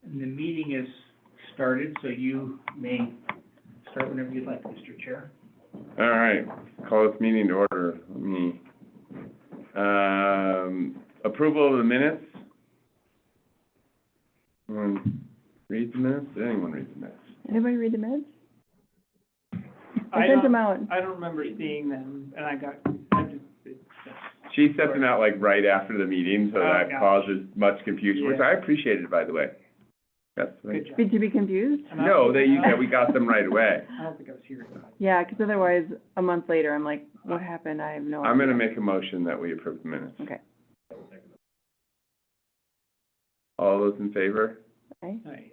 And the meeting is started, so you may start whenever you'd like, Mr. Chair. All right, call this meeting to order. Let me, approval of the minutes. Read the minutes? Did anyone read the minutes? Anybody read the minutes? I I sent don't- them out. I don't remember seeing them, and I just, She sent them out like right after the meeting, so Oh, that gosh. causes much confusion, which Yeah. I appreciated, by the way. That's right. good job. Did you be confused? No, that we got them right away. I don't think I was here. Yeah, 'cause otherwise, a month later, I'm like, what happened? I have no idea. I'm gonna make a motion that we approve the minutes. Okay. All those in favor? Okay. Aye.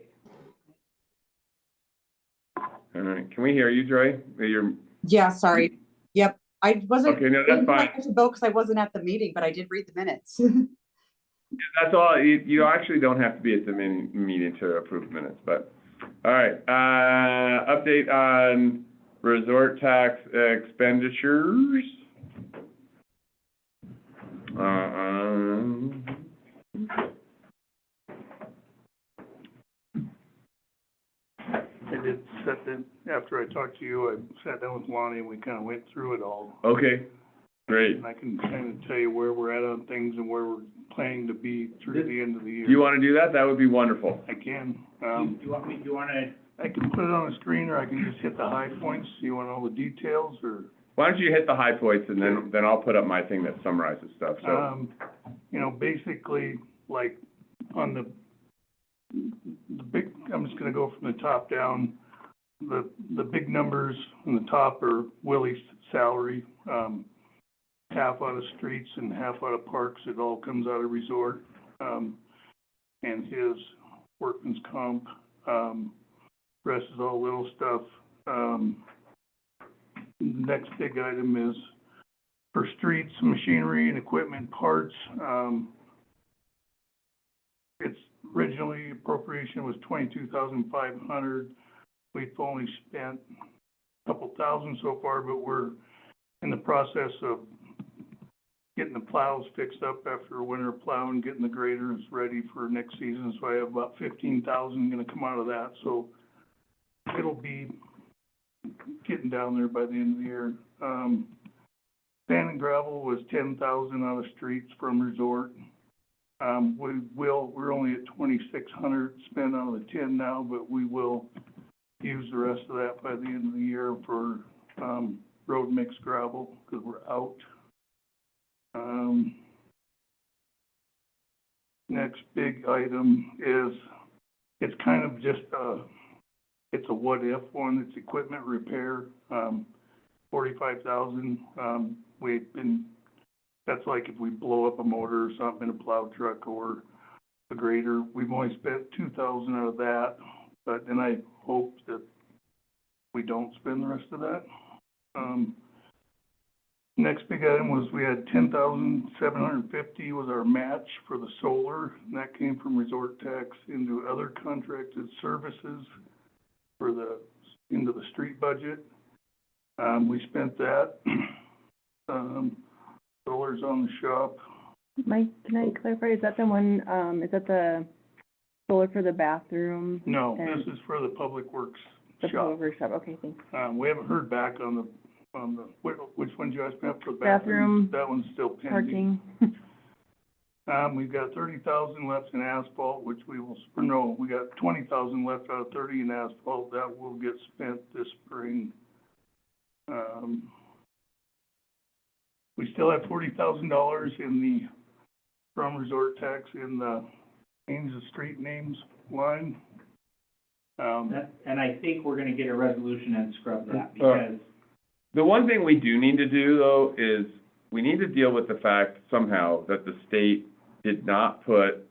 All right, can we hear you, Joy? You're, Yeah, sorry. Yep, I wasn't. Okay, no, that's fine. I had to vote because I wasn't at the meeting, but I did read the minutes. that's all, you actually don't have to be at the meeting to approve minutes, but, all right, update on resort tax expenditures. I did set them, after I talked to you, I sat down with Lonnie and we kind of went through it all. Okay, great. And I can kind of tell you where we're at on things and where we're planning to be through the end of the year. Do you wanna do that? That would be wonderful. I can. Do you wanna, I can put it on a screen or I can just hit the high points. You want all the details or? Why don't you hit the high points and then I'll put up my thing that summarizes stuff, so. You know, basically, like, on the big, I'm just gonna go from the top down. The big numbers on the top are Willie's salary, half out of streets and half out of parks. It all comes out of resort. And his workman's comp, rest is all little stuff. Next big item is for streets, machinery and equipment parts. It's originally appropriation was $22,500. We've only spent a couple thousand so far, but we're in the process of getting the plows fixed up after a winter plow and getting the graders ready for next season. So I have about 15,000 gonna come out of that. So it'll be getting down there by the end of the year. Sand and gravel was 10,000 out of streets from resort. We're only at 2,600 spent out of the 10 now, but we will use the rest of that by the end of the year for, road mix gravel, because we're out. Next big item is, it's kind of just it's a what if one, it's equipment repair, 45,000. That's like if we blow up a motor or something in a plow truck or a grader. We've only spent 2,000 out of that, and I hope that we don't spend the rest of that. Next big item was we had 10,750 was our match for the solar, and that came from resort tax into other contracted services for into the street budget. We spent that. Solar's on the shop. Mike, can I clarify, is that the one, is that the solar for the bathroom? No, and this is for the Public Works the shop. public workshop? Okay, thanks. We haven't heard back on the, which one did you ask me for the Bathroom, bathroom? That one's still pending. Parking. We've got 30,000 left in asphalt, which we got 20,000 left out of 30 in asphalt. That will get spent this spring. We still have $40,000 in the, from resort tax in the names of street names line. and I think we're gonna get a resolution and scrub that, because The one thing we do need to do, though, is we need to deal with the fact somehow that the state did not put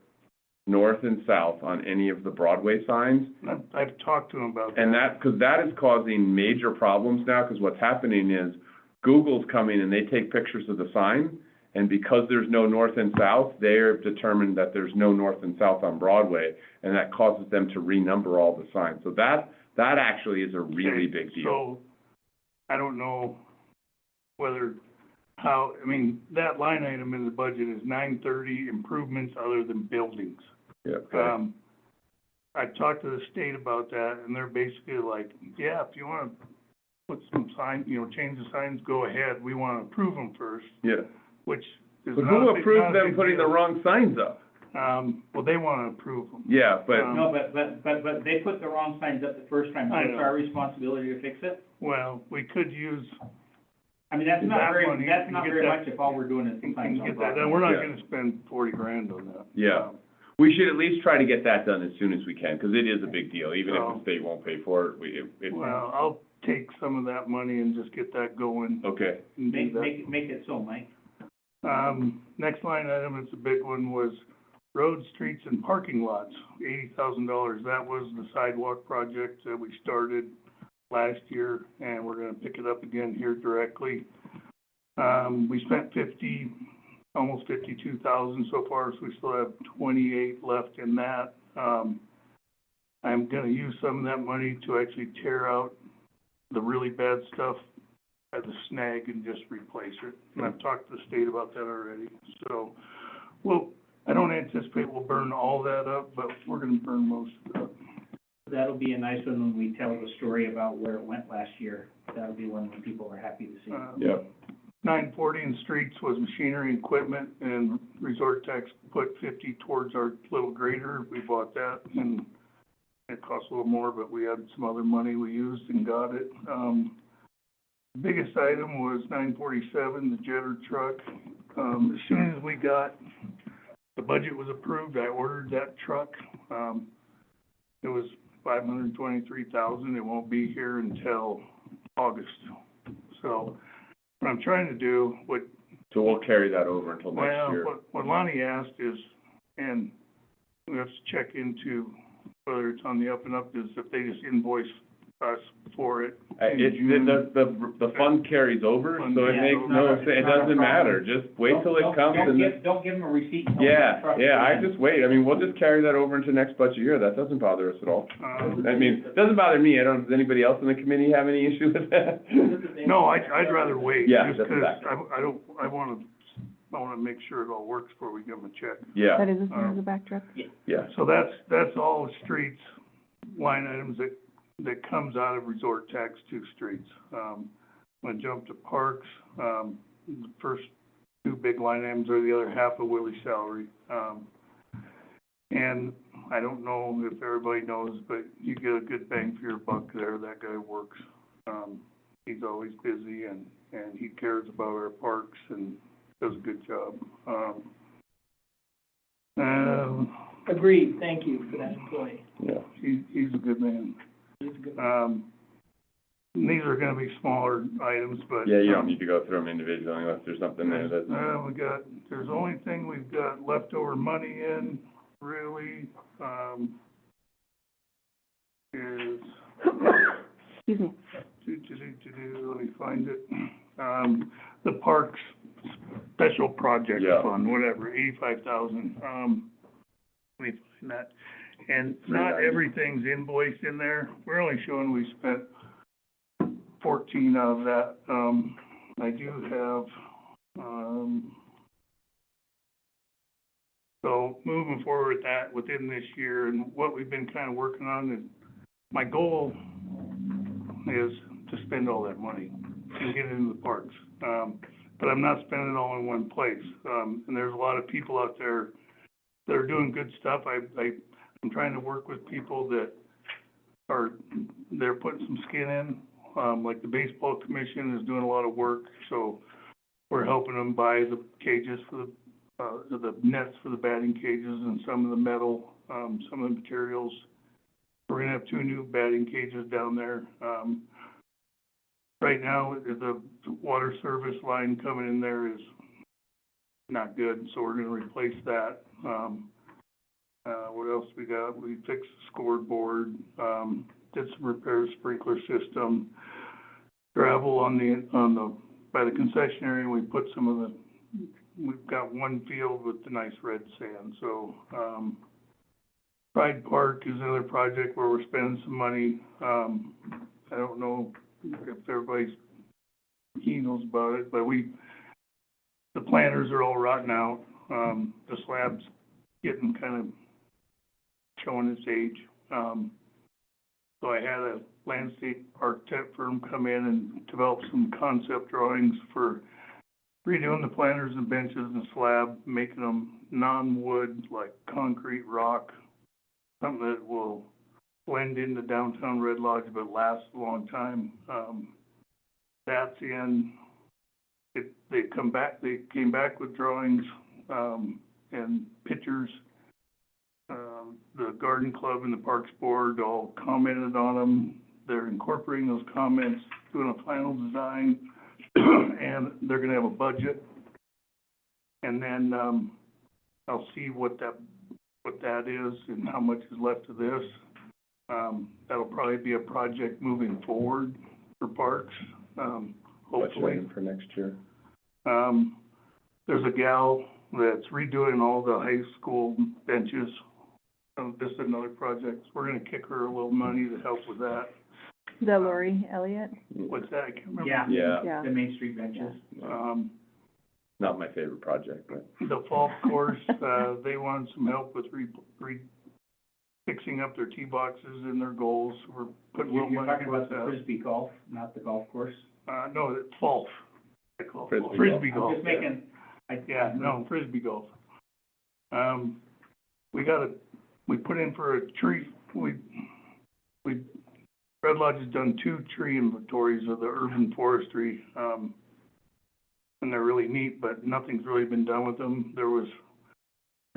north and south on any of the Broadway signs. I've talked to him about that. And because that is causing major problems now, because what's happening is Google's coming and they take pictures of the sign, and because there's no north and south, they're determined that there's no north and south on Broadway, and that causes them to renumber all the signs. So that actually is a really Okay, big deal. So, I don't know that line item in the budget is 930 improvements other than buildings. Yeah, okay. I've talked to the state about that, and they're basically like, yeah, if you wanna put some sign, change the signs, go ahead, we wanna approve them first, Yeah. which is But not who a big- approved not a them big putting the deal. wrong signs up? Well, they wanna approve them. Yeah, but, Um, No, but they put the wrong signs up the first time, so I it's know. our responsibility to fix it. Well, we could use, I mean, that's not That very, money, that's you not get very that- much if all we're doing is we the can signs on get that, property. and we're not Yeah. gonna spend 40 grand on that. yeah. We should at least try to get that done as soon as we can, because it is a big deal, even if So- the state won't pay for it, Well, I'll take some of that money and just get that going okay. and do that. Make it so, Mike. Next line item, it's a big one, was road, streets, and parking lots, $80,000. That was the sidewalk project that we started last year, and we're gonna pick it up again here directly. We spent almost 52,000 so far, so we still have 28 left in that. I'm gonna use some of that money to actually tear out the really bad stuff at the snag and just replace it. And I've talked to the state about that already, so, I don't anticipate we'll burn all that up, but we're gonna burn most of it up. That'll be a nice one when we tell the story about where it went last year. That'll be one when people are happy to see. Yep. 940 in streets was machinery and equipment, and resort tax put 50 towards our little grader. We bought that, and it cost a little more, but we had some other money we used and got it. Biggest item was 947, the jetter truck. As soon as we got, the budget was approved, I ordered that truck. It was $523,000. It won't be here until August. So what I'm trying to do, So we'll carry that over until next year. what Lonnie asked is, and we have to check into whether it's on the up and up, is if they just invoice us for it. in June. The fund carries over, so it Yeah, makes it's no not a- sense, it's it not a doesn't matter, problem. just wait till it comes and then. Don't give them a receipt. until the truck's Yeah, in. just wait, I mean, we'll just carry that over into next budget year, that doesn't bother us at all. I mean, it doesn't bother me, does anybody else in the committee have any issue with that? No, I'd rather wait. Yeah, Just that's 'cause exactly. I wanna make sure it all works before we give them a check. Yeah, That is as soon as the back truck. yeah, So that's all the streets line items that comes out of resort tax to streets. I'm gonna jump to parks. The first two big line items are the other half of Willie's salary. And I don't know if everybody knows, but you get a good bang for your buck there. That guy works. He's always busy and he cares about our parks and does a good job. Agreed, thank you for that employee. yeah. He's a good man. He's a good. These are gonna be smaller items, but. Yeah, you don't need to go through them individually unless there's something there that's, there's the only thing we've got leftover money in, really, is, Excuse me. let me find it. The Parks Special Project Yeah. Fund, whatever, 85,000, let me find that. And not $390. everything's invoiced in there, we're only showing we spent 14 out of that. I do have, so moving forward with that within this year, and what we've been kind of working on, and my goal is to spend all that money and get it into the parks. But I'm not spending it all in one place. And there's a lot of people out there that are doing good stuff. I'm trying to work with people that they're putting some skin in. Like the baseball commission is doing a lot of work, so we're helping them buy the cages for the nets for the batting cages and some of the metal, some of the materials. We're gonna have 2 new batting cages down there. Right now, the water service line coming in there is not good, so we're gonna replace that. What else we got? We fixed the scoreboard, did some repairs, sprinkler system, gravel by the concessionary, and we put we've got one field with the nice red sand, so, Pride Park is another project where we're spending some money. I don't know if he knows about it, but the planters are all rotten out. The slab's getting kind of showing its age. So I had a landscape architect firm come in and develop some concept drawings for redoing the planters and benches and slab, making them non-wood, like concrete rock, something that will blend into downtown Red Lodge but last a long time. That's in, they came back with drawings, and pictures. The garden club and the parks board all commented on them. They're incorporating those comments, doing a final design, and they're gonna have a budget. And then, I'll see what that is and how much is left of this. That'll probably be a project moving forward for parks, hopefully. Budgeting for next year. There's a gal that's redoing all the high school benches. This is another project. We're gonna kick her a little money to help with that. Is that Lori Elliott? What's that? I can't remember. Yeah. Yeah. The Main Street benches. Not my favorite project, but. The golf course, they wanted some help with fixing up their tee boxes and their goals. We're putting a little You're money talking about the towards Frisbee golf, not the golf course? that. No, it's golf. They call it Frisbee Frisbee golf. golf. I'm just making, Yeah, no, Frisbee golf. We put in for a tree, Red Lodge has done 2 tree inventories of the urban forestry, and they're really neat, but nothing's really been done with them. There was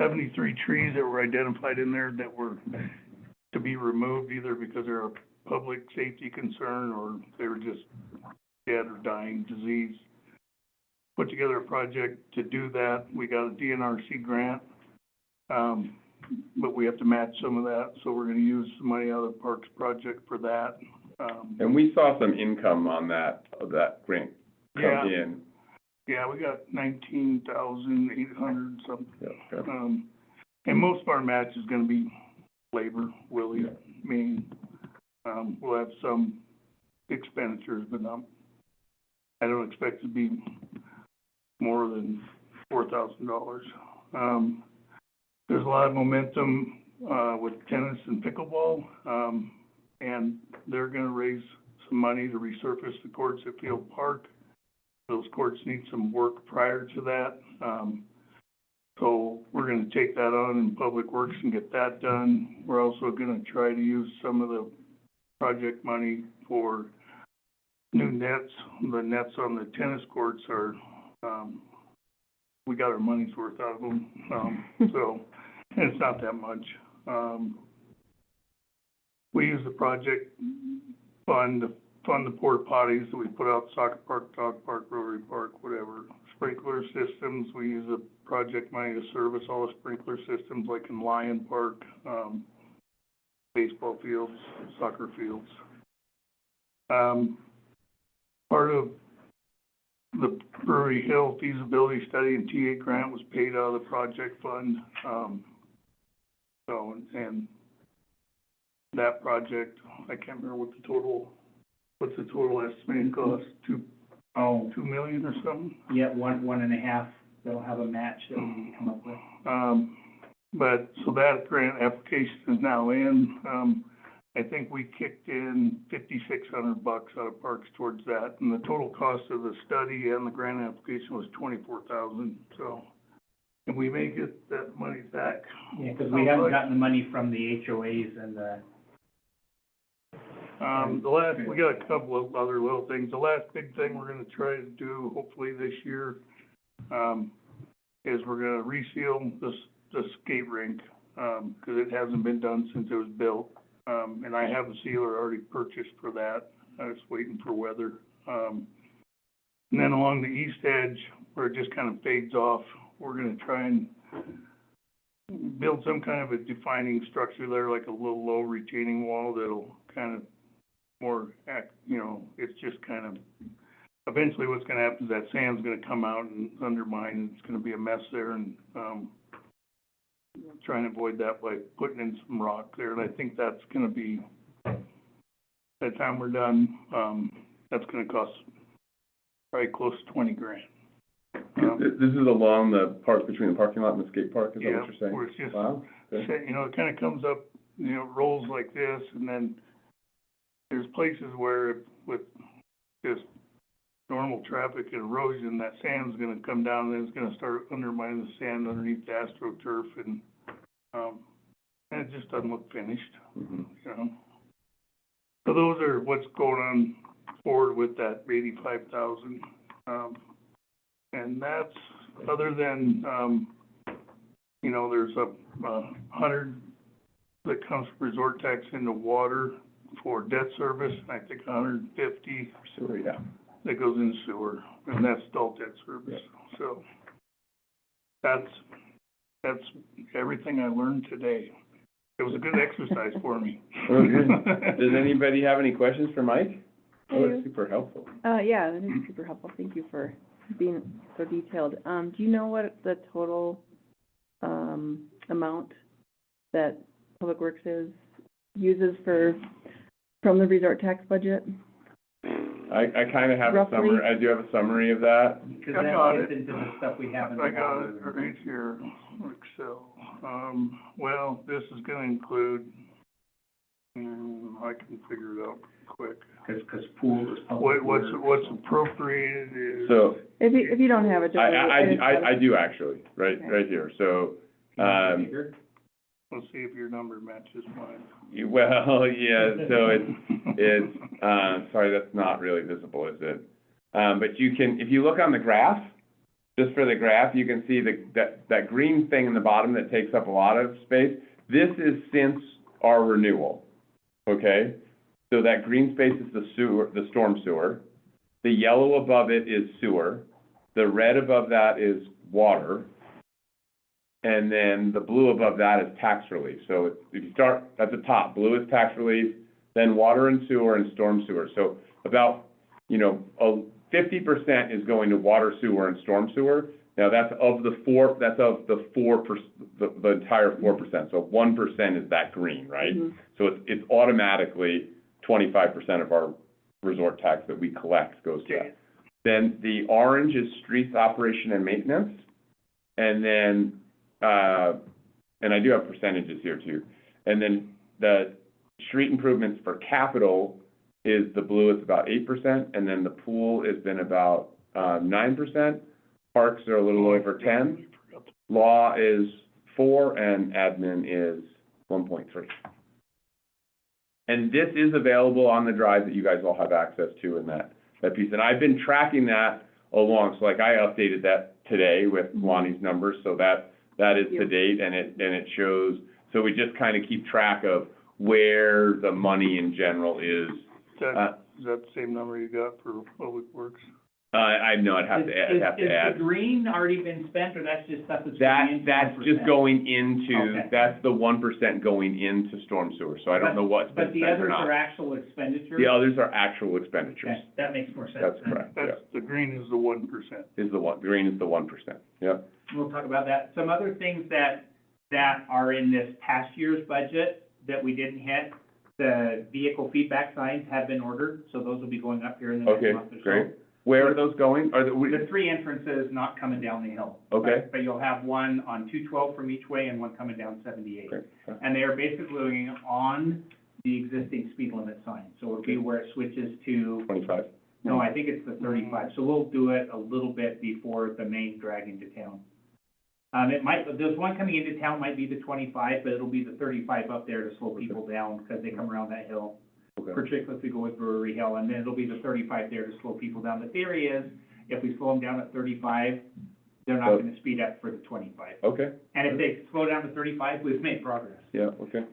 73 trees that were identified in there that were to be removed, either because they're a public safety concern or they were just dead or dying, disease. Put together a project to do that. We got a DNRC grant, but we have to match some of that, so we're gonna use some money out of the Parks project for that. And we saw some income on that grant come Yeah. in. Yeah, we got 19,800 something. Yeah, good. And most of our match is gonna be labor, Willie, Yeah. me. We'll have some expenditures, but I don't expect it to be more than $4,000. There's a lot of momentum, with tennis and pickleball, and they're gonna raise some money to resurface the courts at Field Park. Those courts need some work prior to that, so we're gonna take that on in Public Works and get that done. We're also gonna try to use some of the project money for new nets. The nets on the tennis courts are, we got our money's worth out of them, so, and it's not that much. We use the project fund to fund the porta potties that we put out, soccer park, dog park, Rotary Park, whatever. Sprinkler systems, we use the project money to service all the sprinkler systems, like in Lion Park, baseball fields, soccer fields. Part of the Brewery Hill feasibility study and TA grant was paid out of the project fund. And that project, I can't remember what's the total estimated cost, $2 million or something? Yeah, 1.5, they'll have a match that we come up with. But, so that grant application is now in. I think we kicked in $5,600 out of Parks towards that, and the total cost of the study and the grant application was $24,000, so. And we may get that money back. Yeah, because we haven't gotten the money from the HOAs and the, We got a couple of other little things. The last big thing we're gonna try to do, hopefully this year, is we're gonna reseal the skate rink, because it hasn't been done since it was built. And I have a sealer already purchased for that. I was waiting for weather. And then along the east edge, where it just kind of fades off, we're gonna try and build some kind of a defining structure there, like a little low retaining wall that'll kind of more it's just kind of, eventually what's gonna happen is that sand's gonna come out and undermine, and it's gonna be a mess there, and, trying to avoid that by putting in some rock there, and I think that's gonna be, by the time we're done, that's gonna cost probably close to $20,000. This is along the park, between the parking lot and the skate park, is that what you're saying? Where it's just, Wow, good. it kinda comes up you know, rolls like this, and then there's places where with just normal traffic and erosion, that sand's gonna come down, and it's gonna start undermining the sand underneath the AstroTurf, and it just doesn't look finished, Mhm. you know? So those are what's going on forward with that 85,000. And that's, other than, you know, there's a 100 that comes from resort tax into water for debt service, and I think 150 Sure, yeah. that goes in sewer, and that's adult debt service. So that's everything I learned today. It was a good exercise for me. Oh, good. Does anybody have any questions for Mike? Oh, I that's do. super helpful. Yeah, that is super helpful. Thank you for being so detailed. Do you know what the total, amount that Public Works uses from the resort tax budget? I kind of have a Roughly? summary, I do have a summary of that. Because I that got gets it. into the stuff we have in the. I got it right here, Excel. Well, this is gonna include, I can figure it out quick. Because pool is public What's works. appropriated is. So, If you don't have it, just. I do actually, right here, so, Bigger? Let's see if your number matches mine. well, yeah, so it's, sorry, that's not really visible, is it? But you can, if you look on the graph, just for the graph, you can see that green thing in the bottom that takes up a lot of space. This is since our renewal, okay? So that green space is the sewer, the storm sewer. The yellow above it is sewer. The red above that is water. And then the blue above that is tax relief. So if you start at the top, blue is tax relief, then water and sewer and storm sewer. So about, 50% is going to water, sewer, and storm sewer. Now, that's of the 4%, the entire 4%. So 1% is that green, right? Mhm. So it's automatically 25% of our resort tax that we collect goes to that. Then the orange is streets operation and maintenance. And then, and I do have percentages here too. And then the street improvements for capital is the blue, it's about 8%, and then the pool has been about 9%. Parks are a little over 10. Law is 4, and admin is 1.3. And this is available on the drive that you guys all have access to in that piece. And I've been tracking that along, so like I updated that today with Lonnie's numbers, so that is to date, and it shows, so we just kind of keep track of where the money in general is. Is that the same number you got for Public Works? I know I'd have to add. Is the green already been spent, or that's just stuff that's going into That's just 1%? going into, Okay. that's the 1% going into storm sewer, so I don't know what's been But the spent or others not. are actual expenditures? The others are actual expenditures. Okay, that makes more sense. That's then. correct, yeah. That's, the green is the 1%. Is the one, green is the 1%, yep. We'll talk about that. Some other things that are in this past year's budget that we didn't hit, the vehicle feedback signs have been ordered, so those will be going up here in the next Okay, month or so. great. Where are those going? Are The 3 entrances not coming down the hill. Okay. But you'll have one on 212 from each way and one coming down 78. Okay. And they are basically going on the existing speed limit sign. So it'll be where it switches to, 25? no, I think it's the 35. So we'll do it a little bit before the main drag into town. There's one coming into town, might be the 25, but it'll be the 35 up there to slow people down because they come around that hill. Okay. Particularly if we go with Brewery Hill, and then it'll be the 35 there to slow people down. The theory is, if we slow them down at 35, they're not gonna speed up for the 25. Okay, And if they slow down to 35, we've made progress. yeah, okay.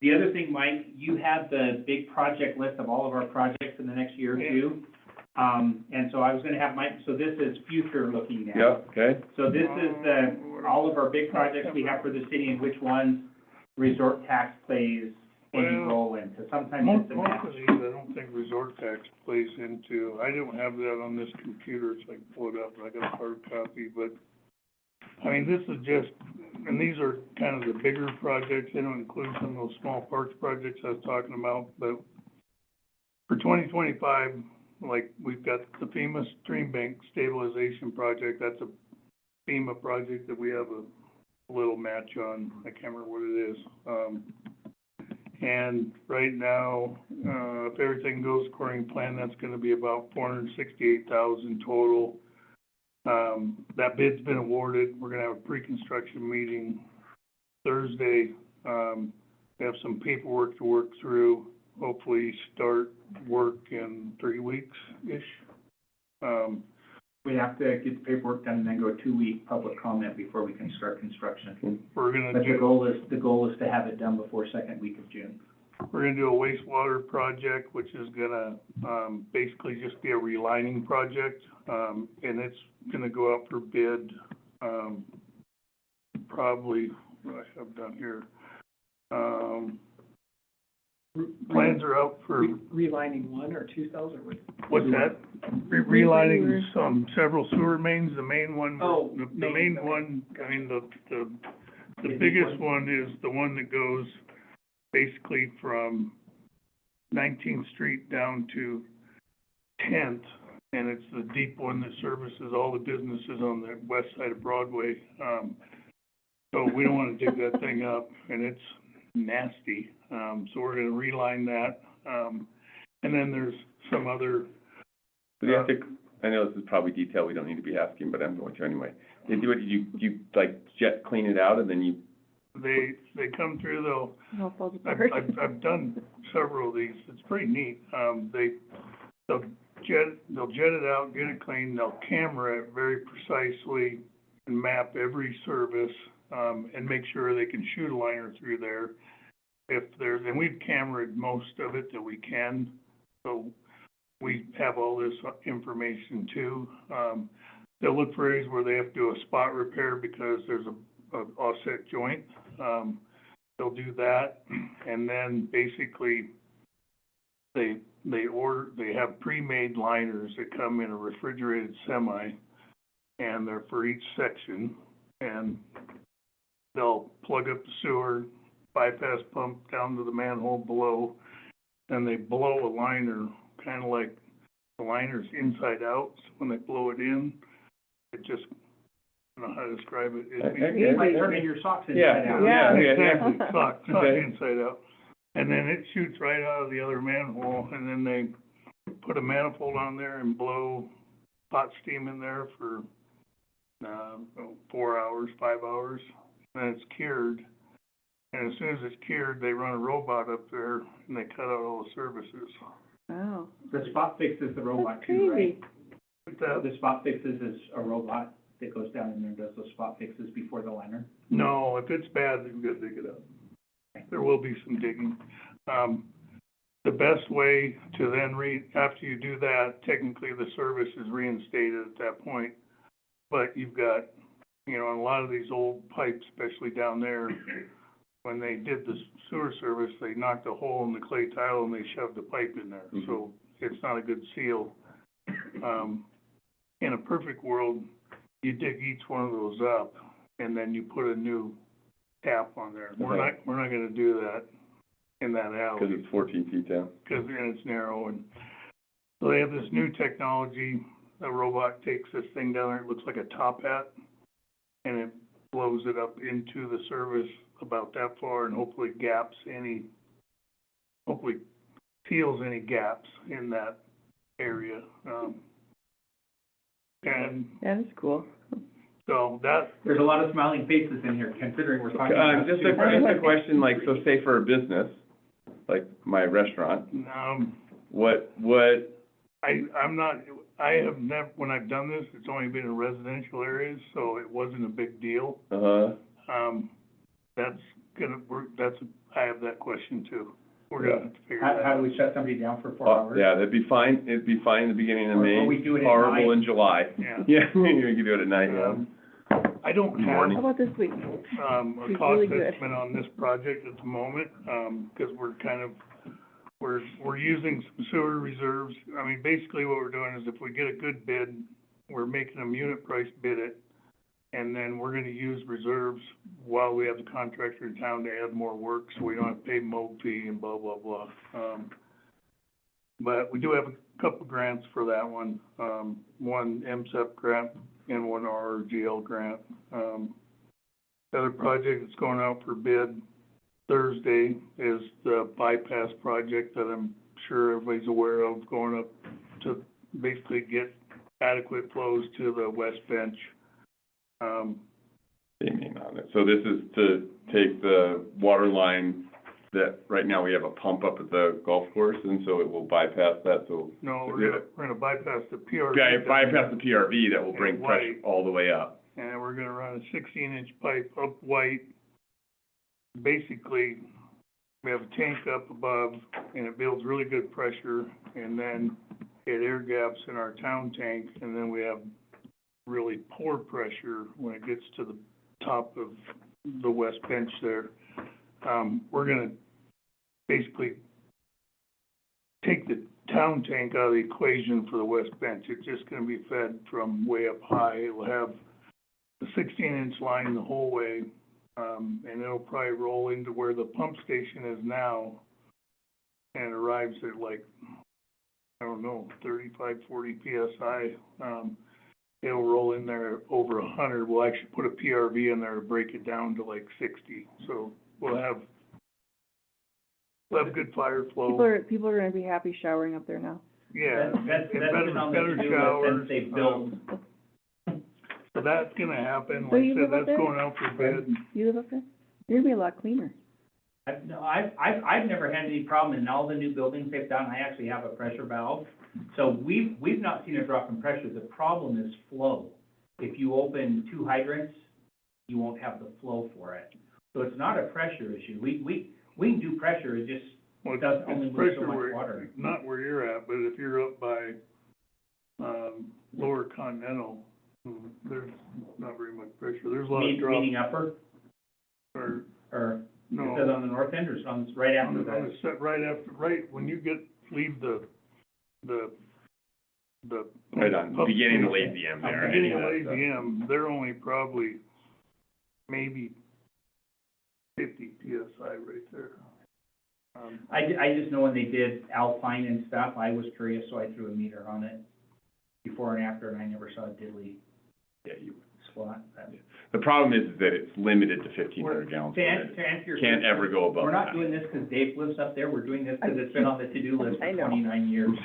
The other thing, Mike, you have the big project list of all of our projects in the next year or two. And so I was gonna have Mike, so this is future looking now. Yeah, okay, So this is all of our big projects we have for the city and which ones resort tax plays any Well, role in, because sometimes Most it's a of match. these, I don't think resort tax plays into, I don't have that on this computer, so I can pull it up, I got a hard copy, but, I mean, this is just, and these are kind of the bigger projects, they don't include some of those small parks projects I was talking about, but for 2025, like, we've got the FEMA Stream Bank Stabilization Project, that's a FEMA project that we have a a little match on, I can't remember what it is. And right now, if everything goes according to plan, that's gonna be about 468,000 total. That bid's been awarded, we're gonna have a pre-construction meeting Thursday. We have some paperwork to work through, hopefully start work in 3 weeks-ish. We have to get the paperwork done and then go 2-week public comment before we can start construction. We're gonna But the do, goal is to have it done before second week of June. we're gonna do a wastewater project, which is gonna, basically just be a relining project. And it's gonna go out for bid, probably, what do I have down here? Plans are out for, Relining 1 or 2,000? what's that? Relining several sewer mains, the main one, Oh, the main, main okay. one, I mean, the The biggest one is the one that goes basically from 19th Street down to 10th, and it's the deep one that services all the businesses on the west side of Broadway. So we don't wanna dig that thing up, and it's nasty, so we're gonna reline that. And then there's some other, But you have to, I know this is probably detail we don't need to be asking, but I'm going to anyway. Did you like jet clean it out and then you, they come through, they'll, It all falls I've, apart. I've done several of these, it's pretty neat. They'll jet it out, get it clean, they'll camera it very precisely and map every service, and make sure they can shoot a liner through there. If there's, and we've cameraed most of it that we can, so we have all this information too. They'll look for areas where they have to do a spot repair because there's a offset joint. They'll do that, and then basically they have pre-made liners that come in a refrigerated semi, and they're for each section, and they'll plug up the sewer, bypass pump down to the manhole below, and they blow a liner, kind of like the liner's inside out. So when they blow it in, it just, I don't know how to describe it. It's like turning your socks inside Yeah, out. yeah. Exactly, sock Okay. inside out. And then it shoots right out of the other manhole, and then they put a manifold on there and blow hot steam in there for, 4 hours, 5 hours, and it's cured. And as soon as it's cured, they run a robot up there, and they cut out all the services. Wow, The Spot Fix is the robot that's too, right? crazy. The Spot Fixes is a robot that goes down in there and does those spot fixes before the liner. No, if it's bad, then you gotta dig it up. There will be some digging. The best way to then after you do that, technically the service is reinstated at that point. But you've got, you know, a lot of these old pipes, especially down there, when they did the sewer service, they knocked a hole in the clay tile and they shoved a pipe in there. Mhm. So it's not a good seal. In a perfect world, you dig each one of those up and then you put a new tap on there. We're Okay. not gonna do that in that alley. because it's 14 feet down? Because then it's narrow, and so they have this new technology. A robot takes this thing down there, it looks like a top hat, and it blows it up into the service about that far, and hopefully seals any gaps in that area. And That is cool. so that, There's a lot of smiling faces in here considering we're talking about. Just a question, like, so say for a business, like my restaurant, I have never, when I've done this, it's only been in residential areas, so it wasn't a big deal. I have that question too. We're gonna have to figure that How out. do we shut somebody down for 4 hours? Yeah, that'd be fine in the beginning of Or May, we do it at horrible night. in July. Yeah. Yeah, you can do it at night, yeah. I don't How Morning. have, about this week? a It's cost really good. estimate on this project at the moment, because we're using some sewer reserves. I mean, basically what we're doing is if we get a good bid, we're making them unit price bid it, and then we're gonna use reserves while we have the contractor in town to add more work, so we don't have to pay mold fee and blah, blah, blah. But we do have a couple grants for that one, one MSEP grant and one RRGL grant. The other project that's going out for bid Thursday is the bypass project that I'm sure everybody's aware of, going up to basically get adequate flows to the west bench. Aiming on it. So this is to take the water line that, right now we have a pump up at the golf course, and so it will bypass that, so. No, we're gonna bypass the PRV. Yeah, bypass the PRV that will bring Yeah, pressure White. all the way up. And we're gonna run a 16-inch pipe up White. Basically, we have a tank up above, and it builds really good pressure, and then it air gaps in our town tank, and then we have really poor pressure when it gets to the top of the west bench there. We're gonna basically take the town tank out of the equation for the west bench. It's just gonna be fed from way up high. It will have the 16-inch line the whole way, and it'll probably roll into where the pump station is now, and arrives at like, I don't know, 35, 40 PSI. It'll roll in there over 100. We'll actually put a PRV in there to break it down to like 60. So we'll have good fire flow. People are gonna be happy showering up there now. Yeah, That's and been on the better to-do list showers. since they've built. So that's gonna happen. So Like I you said, live up that's there? going out for bid. You live up there? You're gonna be a lot cleaner. I've never had any problem in all the new buildings they've done. I actually have a pressure valve. So we've not seen a drop in pressure. The problem is flow. If you open 2 hydrants, you won't have the flow for it. So it's not a pressure issue. We can do pressure, it just Well, it's doesn't only move so pressure much where, water. not where you're at, but if you're up by, Lower Continental, there's not very much pressure. There's a lot of drop. Meaning upper, Or, or is no. it on the north end or is it on right after On that? the set right after, right, when you leave the. Right on, pump beginning of station. Lazy M there. Beginning of any Lazy that stuff. M, they're only probably maybe 50 PSI right there. I just know when they did Alpine and stuff, I was curious, so I threw a meter on it before and after, and I never saw a diddly Yeah, you, spot. the problem is that it's limited to 1,500 gallons per To minute. answer your Can't question, ever go above we're not that. doing this because Dave lives up there, we're doing this because it's been on the to-do list I for know. 29 years.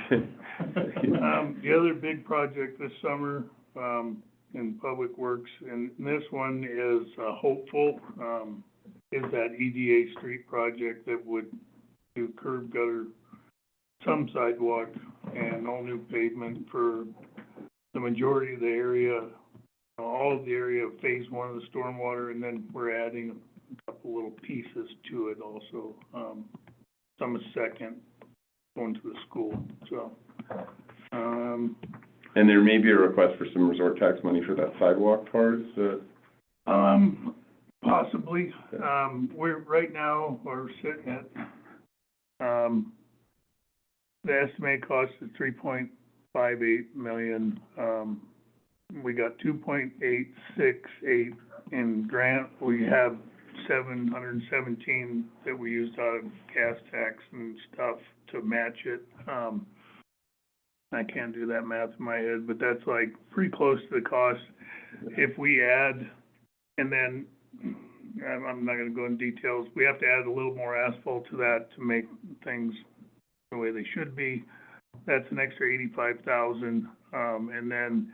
The other big project this summer, in Public Works, and this one is, hopeful, is that EDA street project that would do curb gutter, some sidewalk, and all new pavement for the majority of the area, all of the area of phase 1 of the stormwater, and then we're adding a couple little pieces to it also. Some is second, going to the school, so, And there may be a request for some resort tax money for that sidewalk part, is that? possibly. Right now, we're sitting at, the estimated cost is 3.58 million. We got 2.868 in grant. We have 717 that we used out of gas tax and stuff to match it. I can't do that math in my head, but that's like pretty close to the cost. If we add, and then, I'm not gonna go in details, we have to add a little more asphalt to that to make things the way they should be. That's an extra 85,000, and then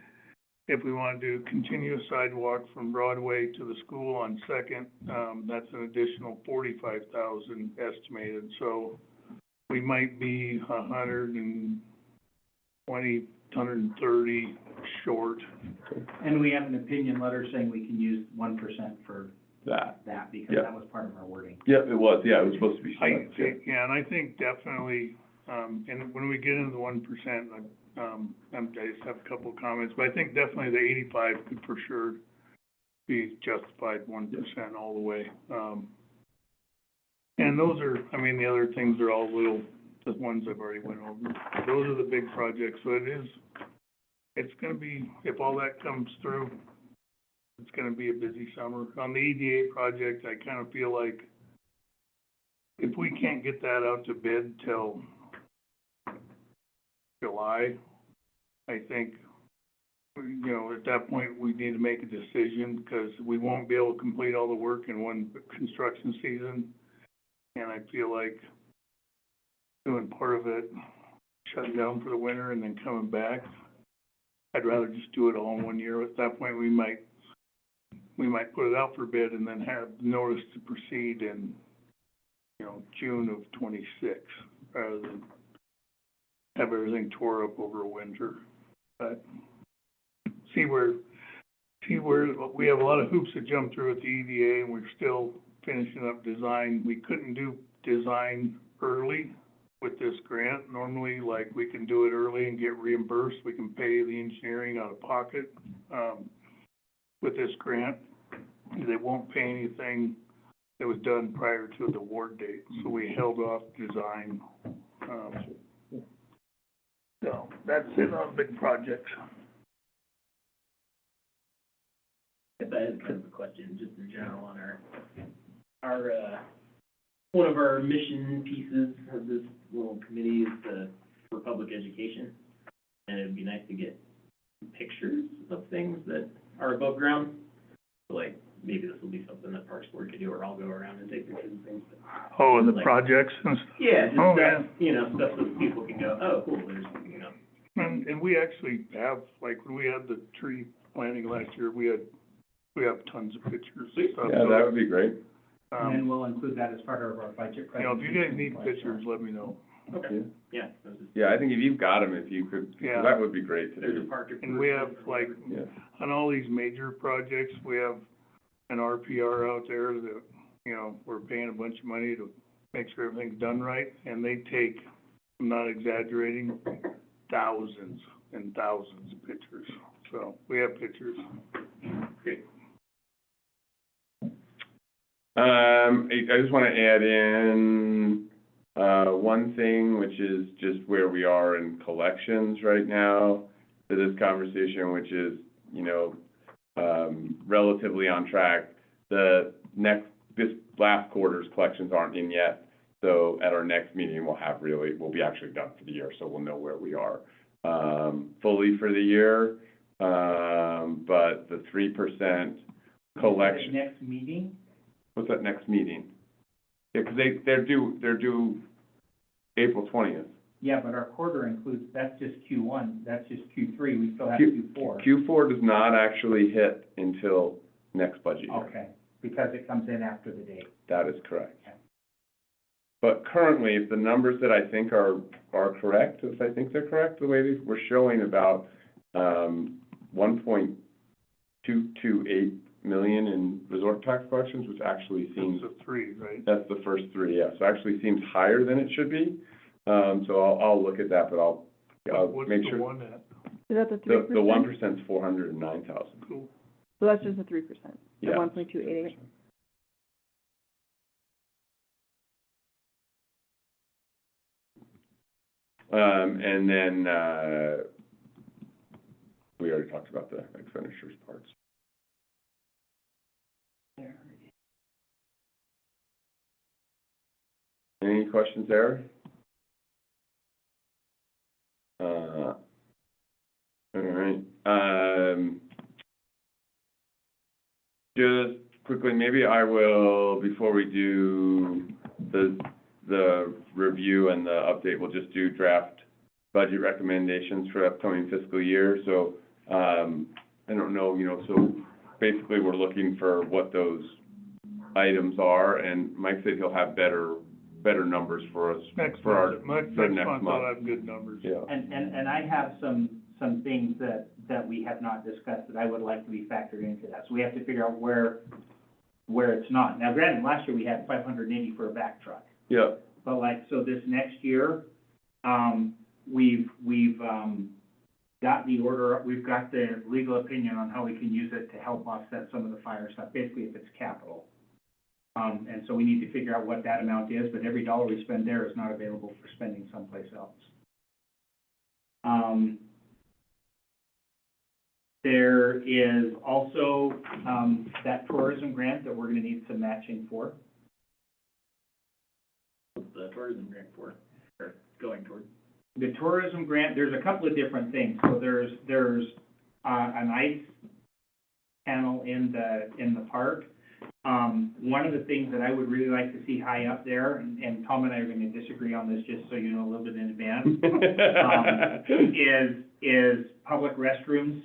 if we wanna do continuous sidewalk from Broadway to the school on Second, that's an additional 45,000 estimated, so we might be 130 short. And we have an opinion letter saying we can use 1% for That. that, because Yeah. that was part of our wording. Yeah, it was, yeah, it was supposed to be. I think, yeah, and I think definitely, and when we get into the 1%, I just have a couple of comments, but I think definitely the 85 could for sure be justified 1% all the way. And those are, I mean, the other things are all little, the ones I've already went over. Those are the big projects, so it's gonna be, if all that comes through, it's gonna be a busy summer. On the EDA project, I kind of feel like if we can't get that out to bid till July, I think you know, at that point, we need to make a decision, because we won't be able to complete all the work in one construction season. And I feel like doing part of it, shutting down for the winter and then coming back, I'd rather just do it all in 1 year. At that point, we might put it out for bid and then have notice to proceed in, you know, June of '26, rather than have everything tore up over winter. But see where, we have a lot of hoops to jump through at the EDA, and we're still finishing up design. We couldn't do design early with this grant. Normally, like, we can do it early and get reimbursed. We can pay the engineering out of pocket. With this grant, they won't pay anything that was done prior to the award date, so we held off design. So that's it on big projects. If I had kind of a question, just in general on one of our mission pieces of this little committee is for public education. And it'd be nice to get pictures of things that are above ground. So like, maybe this will be something that Parks Board could do, or I'll go around and take pictures of things. Oh, and the Like- projects and stuff. Yeah, just Oh, stuff, yeah. you know, stuff that people can go, oh, cool, there's, you know. And we actually have, like, when we had the tree planting last year, we have tons of pictures and stuff. Yeah, that would be great. And then we'll include that as part of our budget You know, if you guys presentation. need pictures, let me know. Okay, yeah. That was just- Yeah, I think if you've got them, if you could, Yeah. that would be great to There's a do. park. And we have, like, Yeah. on all these major projects, we have an RPR out there that, you know, we're paying a bunch of money to make sure everything's done right, and they take, I'm not exaggerating, thousands and thousands of pictures. So, we have pictures. Great. I just wanna add in, one thing, which is just where we are in collections right now to this conversation, which is, you know, relatively on track. This last quarter's collections aren't in yet, so at our next meeting, we'll be actually done for the year, so we'll know where we are, fully for the year. But the 3% collection. Next meeting? What's that next meeting? Yeah, 'cause they're due April 20th. Yeah, but our quarter includes, that's just Q1, that's just Q3, we still have Q- Q4. Q4 does not actually hit until next budget year. Okay, because it comes in after the date. That is correct. Okay. But currently, if the numbers that I think are correct, if I think they're correct, the way we're showing about, 1.228 million in resort tax collections, which actually seems, It's a 3, right? that's the first three, yeah, so actually seems higher than it should be. So I'll look at that, but I'll What's make the sure. one at? Is that the 3%? The 1%'s 409,000. Cool. So that's just the 3%, the Yeah. 1.288. And then, we already talked about the expenditures parts. Any questions there? All right, just quickly, maybe I will, before we do the review and the update, we'll just do draft budget recommendations for upcoming fiscal year. So, I don't know, you know, so basically we're looking for what those items are, and Mike said he'll have better numbers for us. Next for our- month, for next month month. I'll have good numbers. Yeah. And I have some things that we have not discussed that I would like to be factored into that. So we have to figure out where it's not. Now granted, last year we had 580 for a back truck. Yeah, But like, so this next year, we've got the order, we've got the legal opinion on how we can use it to help offset some of the fire stuff, basically if it's capital. And so we need to figure out what that amount is, but every dollar we spend there is not available for spending someplace else. There is also, that tourism grant that we're gonna need some matching for. What's the tourism grant for, or going toward? The tourism grant, there's a couple of different things. So there's an ice panel in the park. One of the things that I would really like to see high up there, and Tom and I are gonna disagree on this, just so you know a little bit in advance, is public restrooms,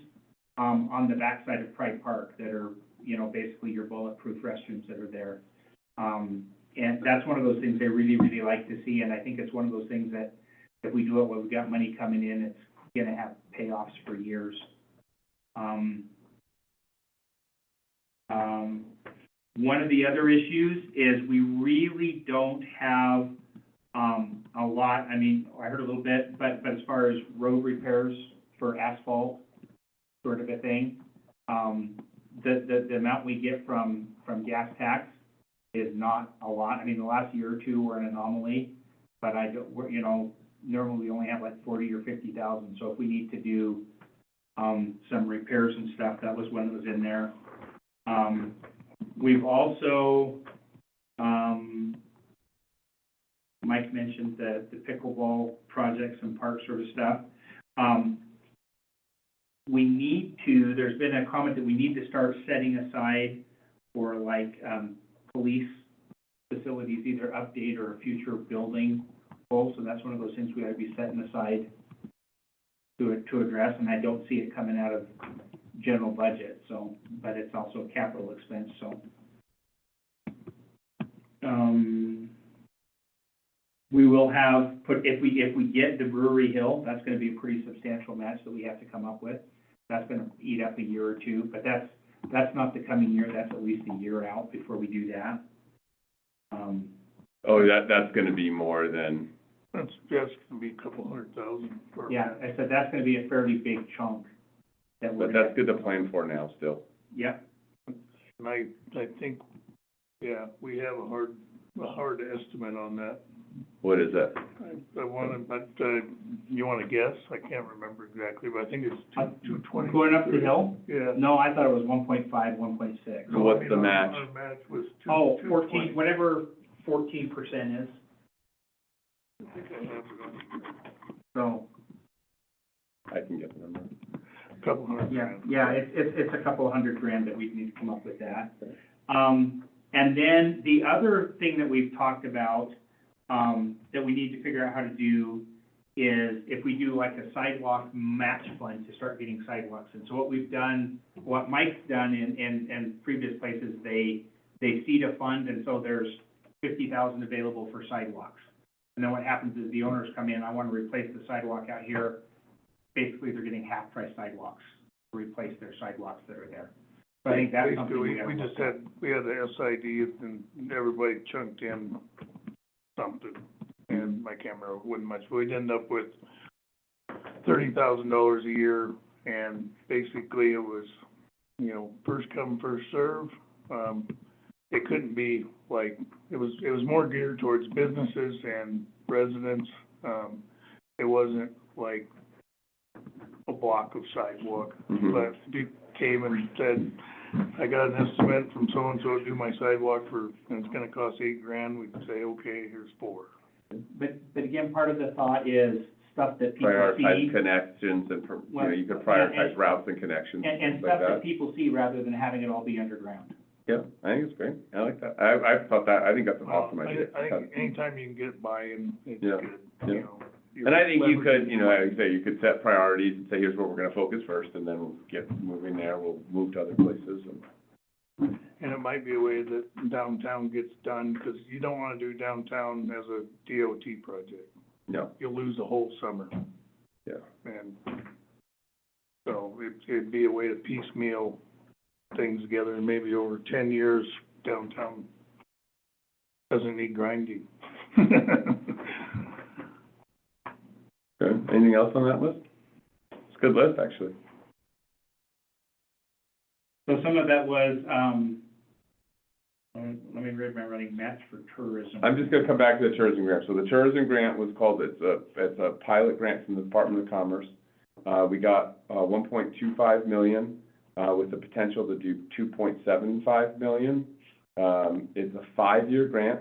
on the backside of Pride Park that are, you know, basically your bulletproof restrooms that are there. And that's one of those things I really, really like to see, and I think it's one of those things that if we do it, when we've got money coming in, it's gonna have payoffs for years. One of the other issues is we really don't have, a lot, I mean, I heard a little bit, but as far as road repairs for asphalt, sort of a thing, the amount we get from gas tax is not a lot. I mean, the last year or two were an anomaly, but you know, normally we only have like 40 or 50,000, so if we need to do, some repairs and stuff, that was one that was in there. We've also, Mike mentioned the pickleball projects and park sort of stuff. We need to, there's been a comment that we need to start setting aside for like, police facilities, either update or a future building goal, so that's one of those things we ought to be setting aside to address, and I don't see it coming out of general budget, so, but it's also a capital expense, so. We will have, if we get the Brewery Hill, that's gonna be a pretty substantial match that we have to come up with. That's gonna eat up a year or two, but that's not the coming year, that's at least a year out before we do that. Oh, that's gonna be more than, That's gonna be a couple $100,000 for. Yeah, I said that's gonna be a fairly big chunk that we're. but that's good to plan for now still. Yep, And I think, yeah, we have a hard estimate on that. What is that? I wanna, but, you wanna guess? I can't remember exactly, but I think it's 220. going up the hill? Yeah. No, I thought it was 1.5, 1.6. So what's the match? Our match was Oh, 220. 14, whatever 14% is, I think I have it on so, I can get the number. a couple hundred yeah, grand. yeah, it's a couple $100,000 that we need to come up with that. And then the other thing that we've talked about, that we need to figure out how to do is if we do like a sidewalk match fund to start getting sidewalks. And so what we've done, what Mike's done in previous places, they seed a fund, and so there's 50,000 available for sidewalks. And then what happens is the owners come in, I want to replace the sidewalk out here. Basically, they're getting half-price sidewalks to replace their sidewalks that are there. So I think that's something Basically, we gotta we look just at. we had the SID and everybody chunked in something, and I can't remember, wasn't much, but we'd end up with $30,000 a year, and basically it was, you know, first come, first serve. It couldn't be like, it was more geared towards businesses and residents. It wasn't like a block of sidewalk, Mhm. but if you came and said, I got an estimate from so-and-so to do my sidewalk and it's gonna cost $8,000, we'd say, okay, here's $4. But again, part of the thought is stuff that people Prioritize see, connections and, you know, you could Well, prioritize and- routes and connections, and things like stuff that that. people see rather than having it all be underground. Yeah, I think it's great. I like that. I thought that, I think that's an awesome Well, idea. I think anytime you can get buy-in, it's Yeah, good, yeah. you know. You're And I think you could, leveraging you know, like you say, you could set priorities and say, here's where we're gonna focus first, and then we'll get moving there, we'll move to other places, and, And it might be a way that downtown gets done, because you don't wanna do downtown as a DOT project. no, You'll lose the whole summer, yeah. and so it'd be a way to piecemeal things together, and maybe over 10 years, downtown doesn't need grinding. Okay, anything else on that list? It's a good list, actually. So some of that was, let me read my running match for tourism. I'm just gonna come back to the tourism grant. So the tourism grant was called, it's a pilot grant from the Department of Commerce. We got, 1.25 million, with the potential to do 2.75 million. It's a 5-year grant,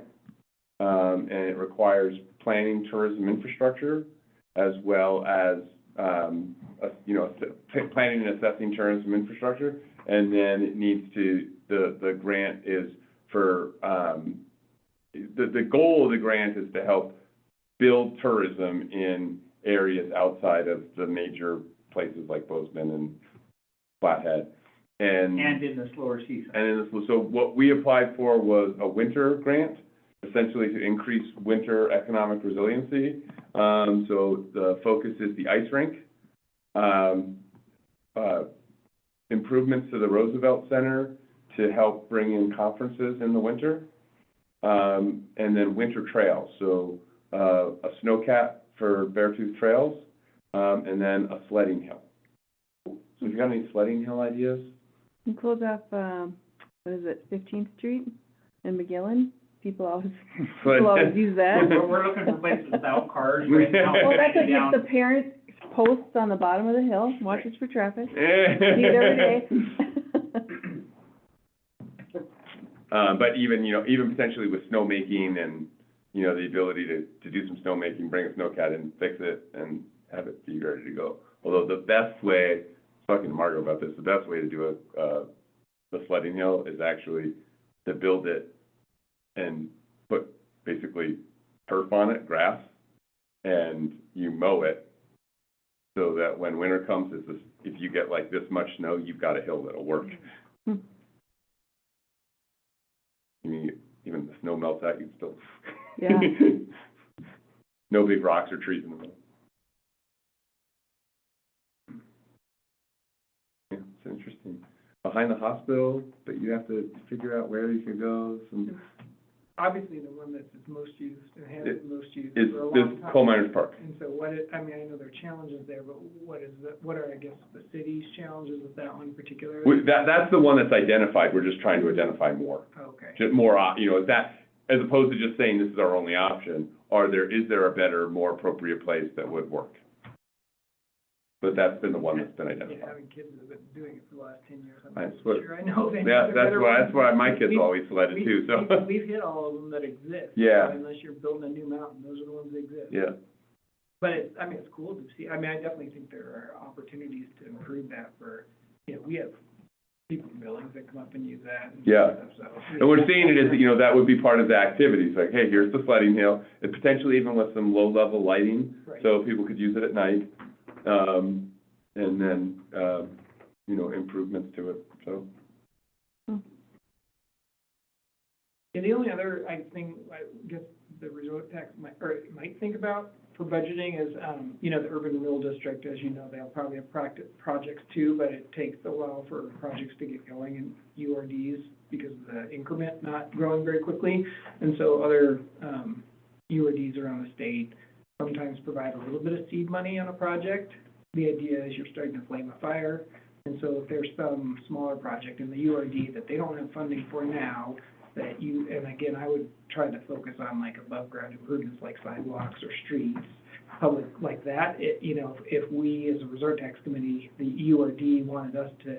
and it requires planning tourism infrastructure, as well as planning and assessing tourism infrastructure, and then it needs to, the grant is for, the goal of the grant is to help build tourism in areas outside of the major places like Bozeman and Flathead. And in the slower season. So what we applied for was a winter grant, essentially to increase winter economic resiliency. So the focus is the ice rink, improvements to the Roosevelt Center to help bring in conferences in the winter, and then winter trails. So a snowcat for Beartooth Trails, and then a sledding hill. So if you got any sledding hill ideas? You close off, what is it, 15th Street in McGillen? People always use that. We're looking for places without cars right now. Well, that's like Down- if the parents posts on the bottom of the hill, watches for traffic, see it every day. But even, even potentially with snowmaking and, the ability to do some snowmaking, bring a snowcat in, fix it, and have it be ready to go. Although the best way, talking to Margo about this, the best way to do the sledding hill is actually to build it and put basically turf on it, grass, and you mow it so that when winter comes, if you get like this much snow, you've got a hill that'll work. Hmm. Even the snow melts out, you can still. Yeah. No big rocks or trees in the middle. Yeah, it's interesting. Behind the hospital, but you have to figure out where you can go. Obviously, the one that's most used and has It- the most used It's for a this long time. Coal Miners Park. And so I know there are challenges there, but what are, I guess, the city's challenges with that one particularly? That's the one that's identified. We're just trying to identify more. Okay. Just more, as opposed to just saying this is our only option, is there a better, more appropriate place that would work? But that's been the one that's been Yeah, identified. having kids that have been doing it for the last 10 years, I'm That's not what- sure I know of any Yeah, other better that's why ones. my kids We've- always sledded too, so. We've hit all of them that exist. Yeah. So unless you're building a new mountain, those are the ones that exist. Yeah, But it's cool to see. I definitely think there are opportunities to improve that for, we have people in buildings that come up and use that and Yeah. stuff, so. and we're seeing it as, that would be part of the activities, like, hey, here's the sledding hill, and potentially even with some low-level lighting, Right. so people could use it at night, and then, improvements to it, so. Yeah, the only other, I guess, the resort tax might think about for budgeting is, the urban renewal district, as you know, they'll probably have projects too, but it takes a while for projects to get going in URDs because of the increment not growing very quickly. And so other, URDs around the state sometimes provide a little bit of seed money on a project. The idea is you're starting to flame a fire. And so if there's some smaller project in the URD that they don't have funding for now, and again, I would try to focus on like above ground improvements like sidewalks or streets, public like that. If we as a resort tax committee, the URD wanted us to,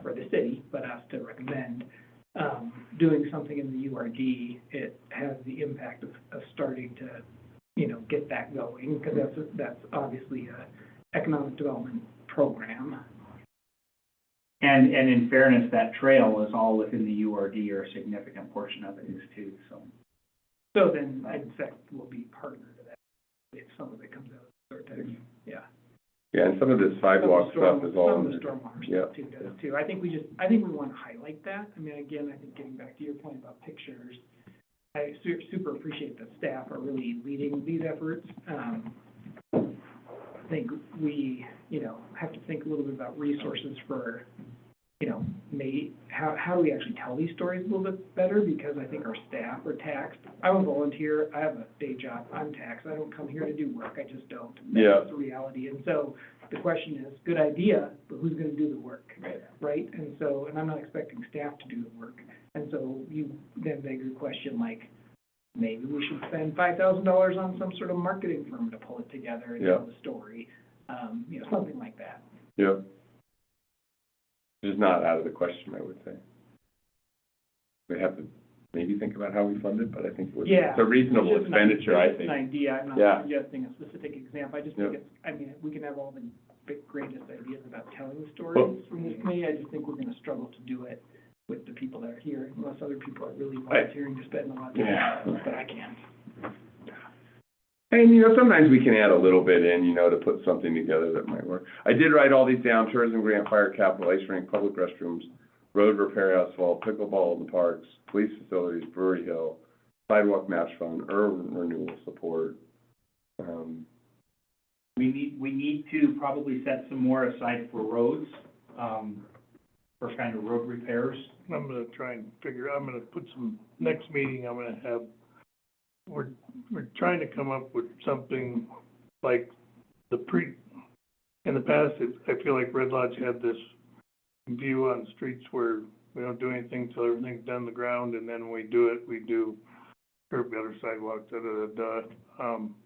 or the city, but us to recommend, doing something in the URD, it has the impact of starting to, get that going, because that's obviously a economic development program. And in fairness, that trail is all within the URD, or a significant portion of it is too, so. So then, in fact, we'll be partner to that if some of it comes out of resort tax, yeah. Yeah, and some of this sidewalk stuff is all. Some of the stormwater Yeah. stuff too does too. I think we want to highlight that. Again, I think getting back to your point about pictures, I super appreciate that staff are really leading these efforts. I think we, have to think a little bit about resources for, how do we actually tell these stories a little bit better? Because I think our staff are taxed. I'm a volunteer, I have a day job, I'm taxed, I don't come here to do work, I just don't. Yeah. That's the reality. And so the question is, good idea, but who's gonna do the work? Right? And so, and I'm not expecting staff to do the work. And so you then beg the question, like, maybe we should spend $5,000 on some sort of marketing firm to pull it together and tell the story, something like that. Yeah. It's not out of the question, I would say. We have to maybe think about how we fund it, but I think Yeah. it's a reasonable It's just an expenditure, I it's just an think. idea, I'm Yeah. not suggesting a specific example, I just think Yeah. it's, I mean, we can have all the big, greatest ideas about telling Well- stories from this committee, I just think we're gonna struggle to do it with the people that are here, unless other people are really volunteering to spend a lot of time, Yeah. but I can't. And, you know, sometimes we can add a little bit in, you know, to put something together that might work. I did write all these down: tourism grant, fire capital, ice rink, public restrooms, road repair, asphalt, pickleball in the parks, police facilities, Brewery Hill, sidewalk match fund, urban renewal support. We need to probably set some more aside for roads, for kind of road repairs. I'm gonna try and I'm gonna put some, next meeting, I'm gonna have, we're trying to come up with something like in the past, I feel like Red Lodge had this view on streets where we don't do anything till everything's done on the ground, and then when we do it, we do curb gutter, sidewalk,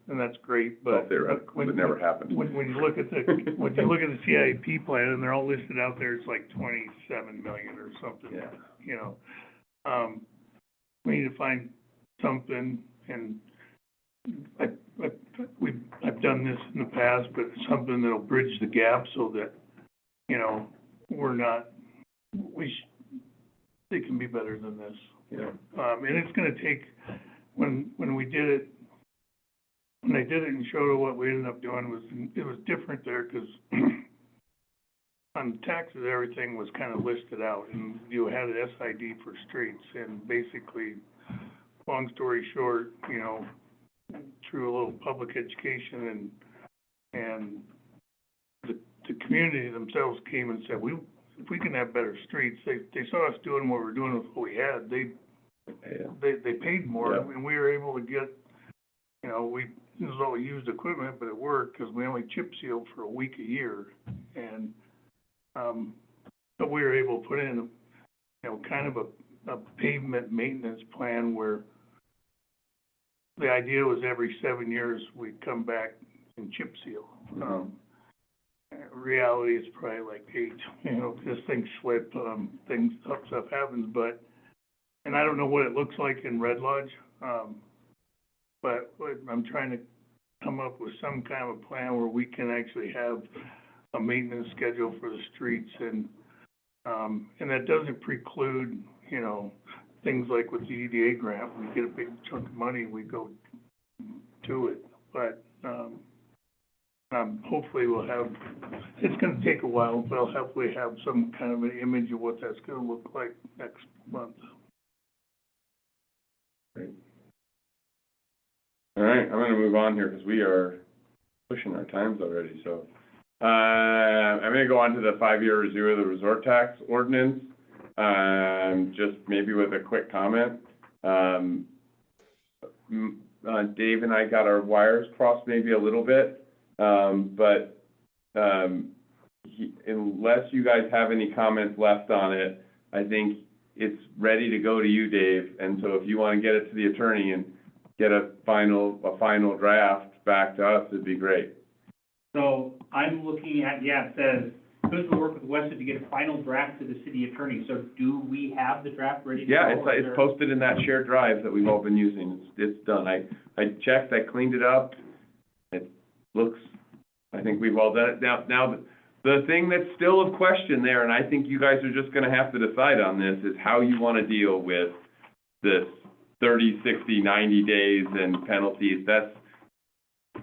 and that's great, but. Theoretically, it never happened. When you look at the CIP plan, and they're all listed out there, it's like 27 million or something. Yeah. You know, we need to find something, and I've done this in the past, but something that'll bridge the gap so that, you know, they can be better than this. Yeah. And it's gonna take, when they did it and showed her what we ended up doing it was different there, because on taxes, everything was kind of listed out, and you had an SID for streets, and basically, long story short, you know, through a little public education and the community themselves came and said, if we can have better streets, they saw us doing what we were doing with what we had, they paid more, Yeah. and we were able to get, you know, this is all used equipment, but it worked, because we only chip sealed for a week a year, and, but we were able to put in, you know, kind of a pavement maintenance plan where the idea was every 7 years, we'd come back and chip seal. Reality is probably like 8, you know, because things slip, stuff happens, and I don't know what it looks like in Red Lodge, but I'm trying to come up with some kind of a plan where we can actually have a maintenance schedule for the streets, and that doesn't preclude, you know, things like with the EDA grant, we get a big chunk of money, we go to it, but, hopefully we'll have, it's gonna take a while, but I'll hopefully have some kind of an image of what that's gonna look like next month. Great. All right, I'm gonna move on here, because we are pushing our times already, so. I'm gonna go on to the 5-year review of the resort tax ordinance, just maybe with a quick comment. Dave and I got our wires crossed maybe a little bit, but unless you guys have any comments left on it, I think it's ready to go to you, Dave, and so if you wanna get it to the attorney and get a final draft back to us, it'd be great. So I'm looking at, it says, Coons will work with Weston to get a final draft to the city attorney. So do we have the draft ready to go? Yeah, or is it's there- posted in that shared drive that we've all been using. It's done. I checked, I cleaned it up. It looks, I think we've all done it. Now, the thing that's still of question there, and I think you guys are just gonna have to decide on this, is how you wanna deal with this 30, 60, 90 days and penalties. That's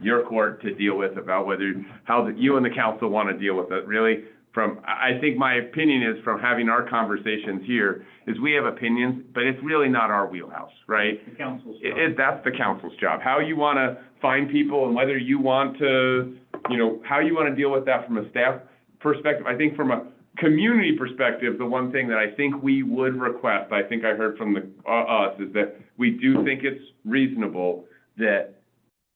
your court to deal with, about how you and the council wanna deal with it. Really, I think my opinion is, from having our conversations here, is we have opinions, but it's really not our wheelhouse, right? The council's. That's the council's job. How you wanna find people, and whether you want to, you know, how you wanna deal with that from a staff perspective. I think from a community perspective, the one thing that I think we would request, I think I heard from us, is that we do think it's reasonable that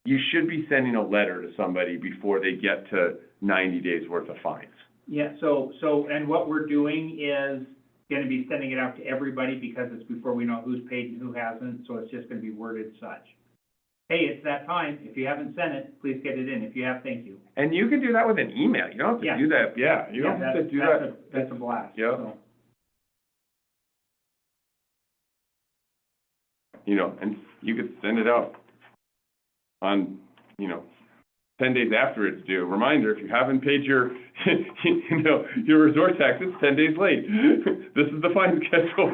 you should be sending a letter to somebody before they get to 90 days worth of fines. Yeah, so, and what we're doing is gonna be sending it out to everybody, because it's before we know who's paid and who hasn't, so it's just gonna be worded such. Hey, it's that time, if you haven't sent it, please get it in, if you have, thank you. And you can do that with an email, you don't have to Yeah. do that, you don't have to do that. That's a blast, Yeah. so. you know, and you could send it out on, 10 days after it's due. Reminder, if you haven't paid your, your resort tax, it's 10 days late. This is the fine schedule.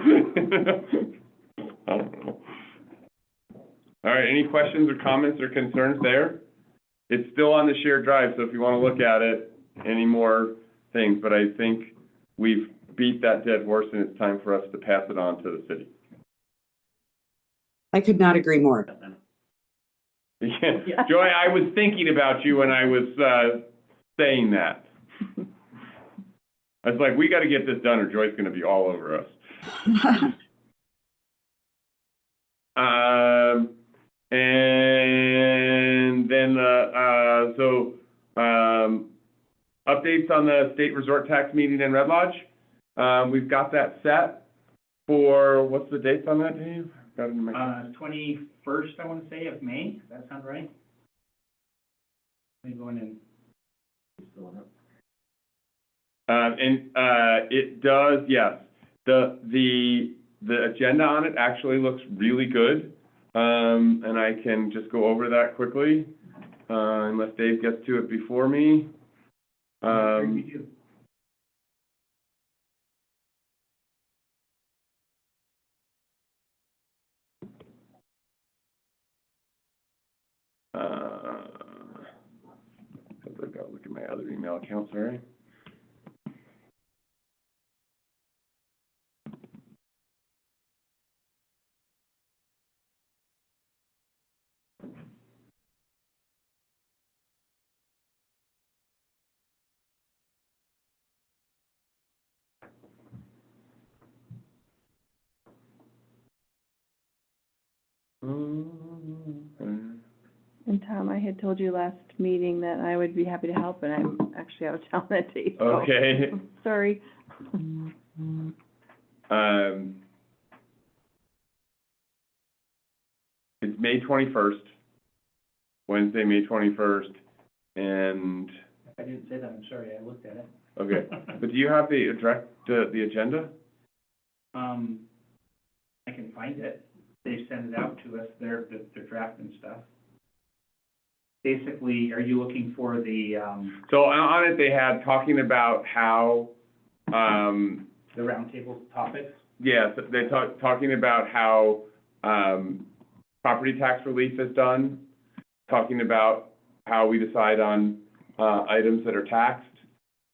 I don't know. All right, any questions or comments or concerns there? It's still on the shared drive, so if you want to look at it, any more things, but I think we've beat that dead horse and it's time for us to pass it on to the city. I could not agree more. Yeah. Joy, I was thinking about you when I was saying that. I was like, we got to get this done or Joy's going to be all over us. And then, updates on the state resort tax meeting in Red Lodge. We've got that set for, what's the dates on that, Dave? Got it in my... 21st, I want to say, of May. Does that sound right? Let me go in and... it does, yes. The agenda on it actually looks really good. And I can just go over that quickly, unless Dave gets to it before me. I've got to look at my other email account, sorry. And Tom, I had told you last meeting that I would be happy to help, and I'm actually out of town that day, so. Okay. Sorry. It's May 21st, Wednesday, May 21st, and, If I didn't say that, I'm sorry, I looked at it. okay. But do you have the agenda? I can find it. They send it out to us, their draft and stuff. Basically, are you looking for the So on it, they had talking about how, roundtable topics? yeah, so they talking about how, property tax relief is done, talking about how we decide on, items that are taxed.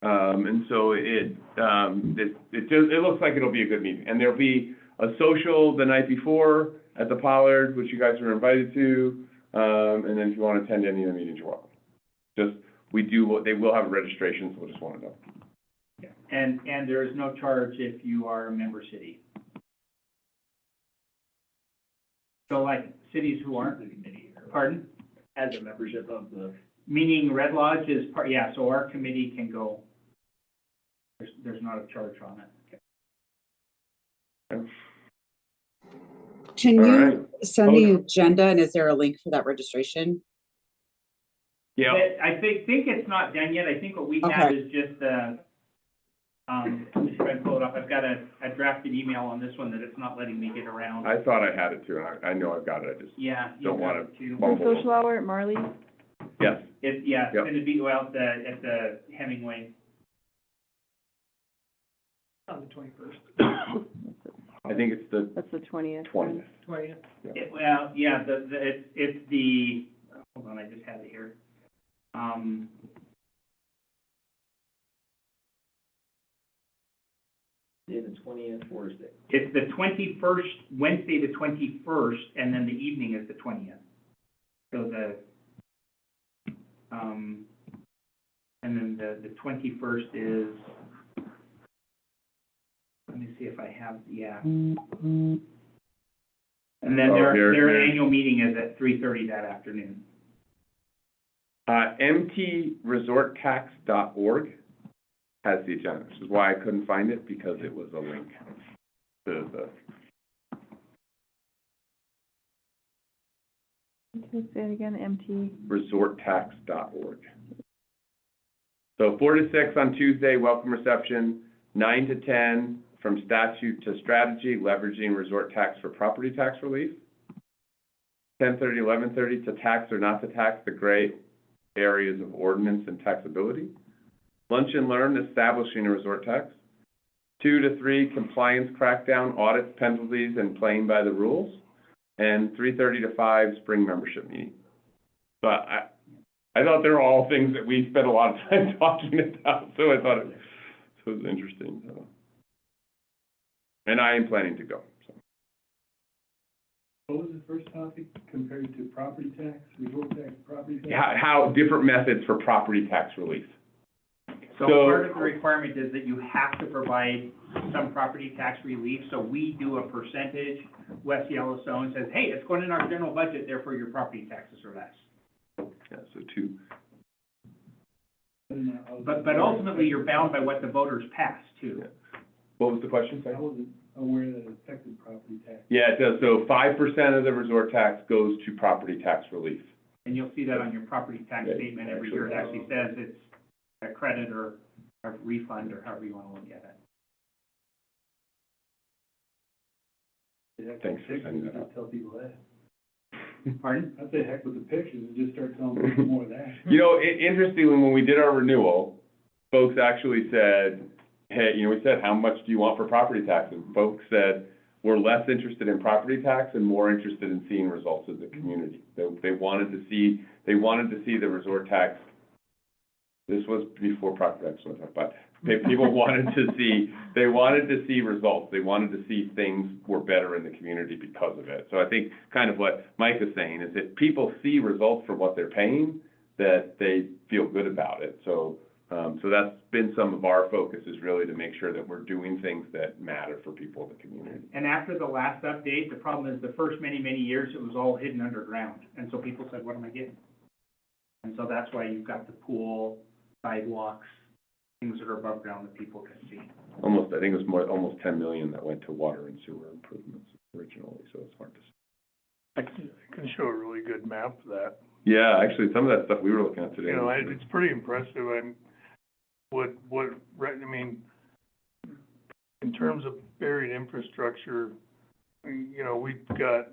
And so it looks like it'll be a good meeting. And there'll be a social the night before at the Pollard, which you guys are invited to. And then if you want to attend any of the meetings, you're welcome. They will have a registration, so we'll just want to know. Yeah. And there is no charge if you are a member city. So like cities who aren't, pardon? As a membership of the. Meaning Red Lodge is part, yeah, so our committee can go. There's not a charge on it. Okay. Can All you right. send the agenda, and is there a link for that registration? Yeah. I think it's not done yet. I think what we have is just let me see if I can pull it up. I've got a drafted email on this one that it's not letting me get around. I thought I had it too, and I know I've got it, I just Yeah. you don't got want it too. to. The social hour at Marley? Yes. It's Yep. going to be, well, at the Hemingway. On the 21st, I think it's the That's the 20th. 20th. 20th. Well, yeah, it's the, hold on, I just had it here. Yeah, the 20th, 4 to 6. It's the 21st, Wednesday the 21st, and then the evening is the 20th. So and then the 21st is, let me see if I have, yeah. And then their annual meeting is at 3:30 that afternoon. mtresorttax.org has the agenda, which is why I couldn't find it, because it was a link to the. Can you say it again, MT? resorttax.org. So 4 to 6 on Tuesday, welcome reception, 9 to 10 from statute to strategy, leveraging resort tax for property tax relief. 1030, 1130, to tax or not to tax the gray areas of ordinance and taxability. Lunch and learn, establishing a resort tax. 2 to 3, compliance crackdown, audits, penalties, and playing by the rules. And 3:30 to 5, spring membership meeting. But I thought they were all things that we spent a lot of time talking about, so I thought it was interesting. So. And I am planning to go. So. What was the first topic compared to property tax, resort tax, property tax? How different methods for property tax relief. So part of the requirement is that you have to provide some property tax relief, so we do a percentage. West Yellowstone says, hey, it's going in our general budget, therefore your property taxes are less. Yeah, so 2. But ultimately, you're bound by what the voters pass, too. Yeah. What was the question, sorry? I wasn't aware that it affected property tax. Yeah, it does. So 5% of the resort tax goes to property tax relief. And you'll see that on your property tax Yeah, statement every year. It actually says it's a credit or a refund, or however you want to look at it. Thanks for sending that out. Just tell people that. Pardon? I'd say heck with the pictures and just start telling people more of that. You know, interestingly, when we did our renewal, folks actually said, hey, you know, we said, how much do you want for property tax? And folks said, we're less interested in property tax and more interested in seeing results as a community. They wanted to see the resort tax. This was before property tax went up, but people wanted to see results. They wanted to see things were better in the community because of it. So I think kind of what Mike is saying is that people see results for what they're paying, that they feel good about it. So that's been some of our focus, is really to make sure that we're doing things that matter for people in the community. And after the last update, the problem is the first many, many years, it was all hidden underground. And so people said, what am I getting? And so that's why you've got the pool, sidewalks, things that are above ground that people can see. I think it was almost 10 million that went to water and sewer improvements originally, so it's hard to say. I can show a really good map of that. Yeah, actually, some of that stuff we were looking at today. You know, it's pretty impressive. I mean, in terms of buried infrastructure, you know, we've got,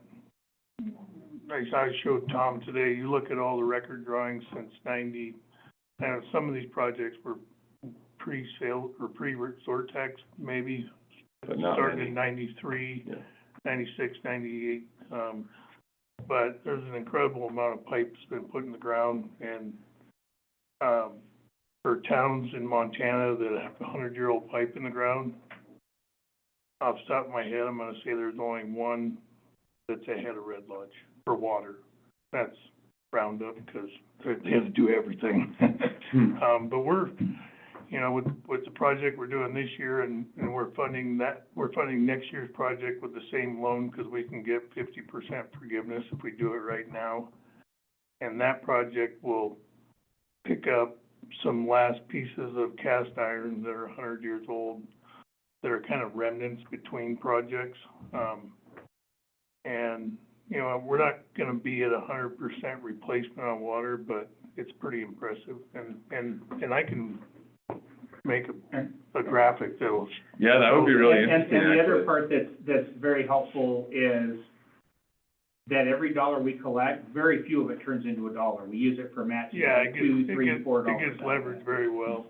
like I showed Tom today, you look at all the record drawings since 90, and some of these projects were pre-sale or pre-resort tax, maybe, But not started many. in 93, Yeah. 96, 98. But there's an incredible amount of pipes been put in the ground, and for towns in Montana that have a 100-year-old pipe in the ground, off the top of my head, I'm gonna say there's only one that's ahead of Red Lodge for water. That's Roundup, because they have to do everything. But we're, you know, with the project we're doing this year, and we're funding next year's project with the same loan, because we can get 50% forgiveness if we do it right now. And that project will pick up some last pieces of cast iron that are 100 years old, that are kind of remnants between projects. And, you know, we're not gonna be at 100% replacement on water, but it's pretty impressive. And I can make a graphic that'll. Yeah, that would be really And interesting, the other actually. part that's very helpful is that every dollar we collect, very few of it turns into a dollar. We use it for matching, Yeah, like $2, $3, $4. It gets leveraged very well.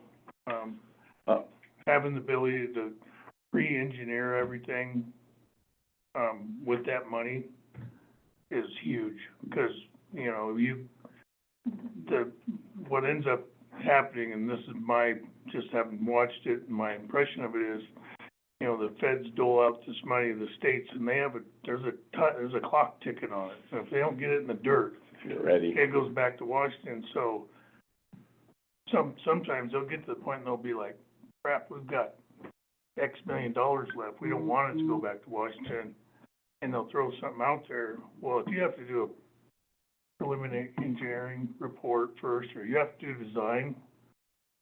Having the ability to pre-engineer everything, with that money is huge, because, you know, what ends up happening, and this is just having watched it, and my impression of it is, you know, the feds dole out this money to the states, and there's a clock ticking on it. So if they don't get it in the dirt, You're ready. it goes back to Washington. So sometimes they'll get to the point and they'll be like, crap, we've got X million dollars left. We don't want it to go back to Washington. And they'll throw something out there. Well, if you have to do a preliminary engineering report first, or you have to do design,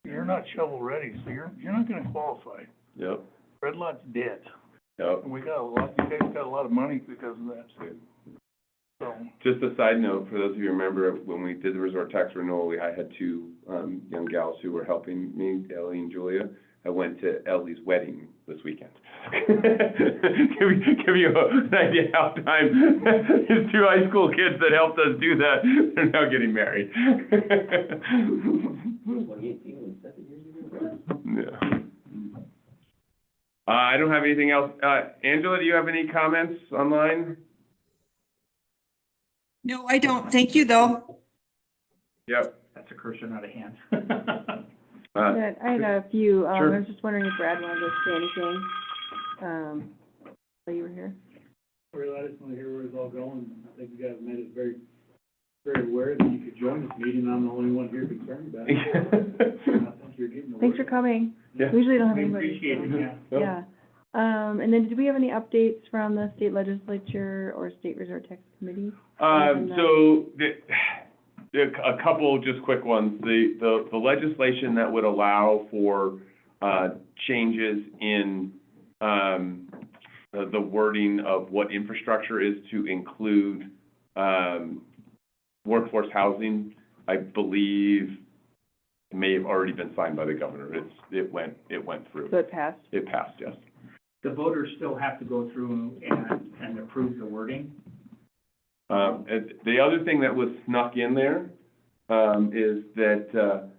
you're not shovel ready, so you're not gonna qualify. Yep, Red Lodge's dead. yep. And you guys got a lot of money because of that. So, Just a side note, for those of you who remember, when we did the resort tax renewal, I had two young gals who were helping me, Ellie and Julia. I went to Ellie's wedding this weekend. Give you an idea how time, his two high school kids that helped us do that, they're now getting married. 2018 was 7 years ago. Yeah. I don't have anything else. Angela, do you have any comments online? No, I don't. Thank you, though. Yep. That's a cursor, not a hand. I had a few, I Sure. was just wondering if Brad wanted to say anything, while you were here. Or let us know here where it's all going. I think you guys made it very, very aware that you could join this meeting. I'm the only one here concerned about it. I think you're getting the Thanks for word. coming. Yeah. We usually don't have We anybody. appreciate it, so- yeah. Yeah. And then did we have any updates from the state legislature or state resort tax committee? So, a couple just quick ones. The legislation that would allow for, changes in, the wording of what infrastructure is to include, workforce housing, I believe may have already been signed by the governor. It went through. So it passed? It passed, yes. The voters still have to go through and approve the wording. And the other thing that was snuck in there, is that,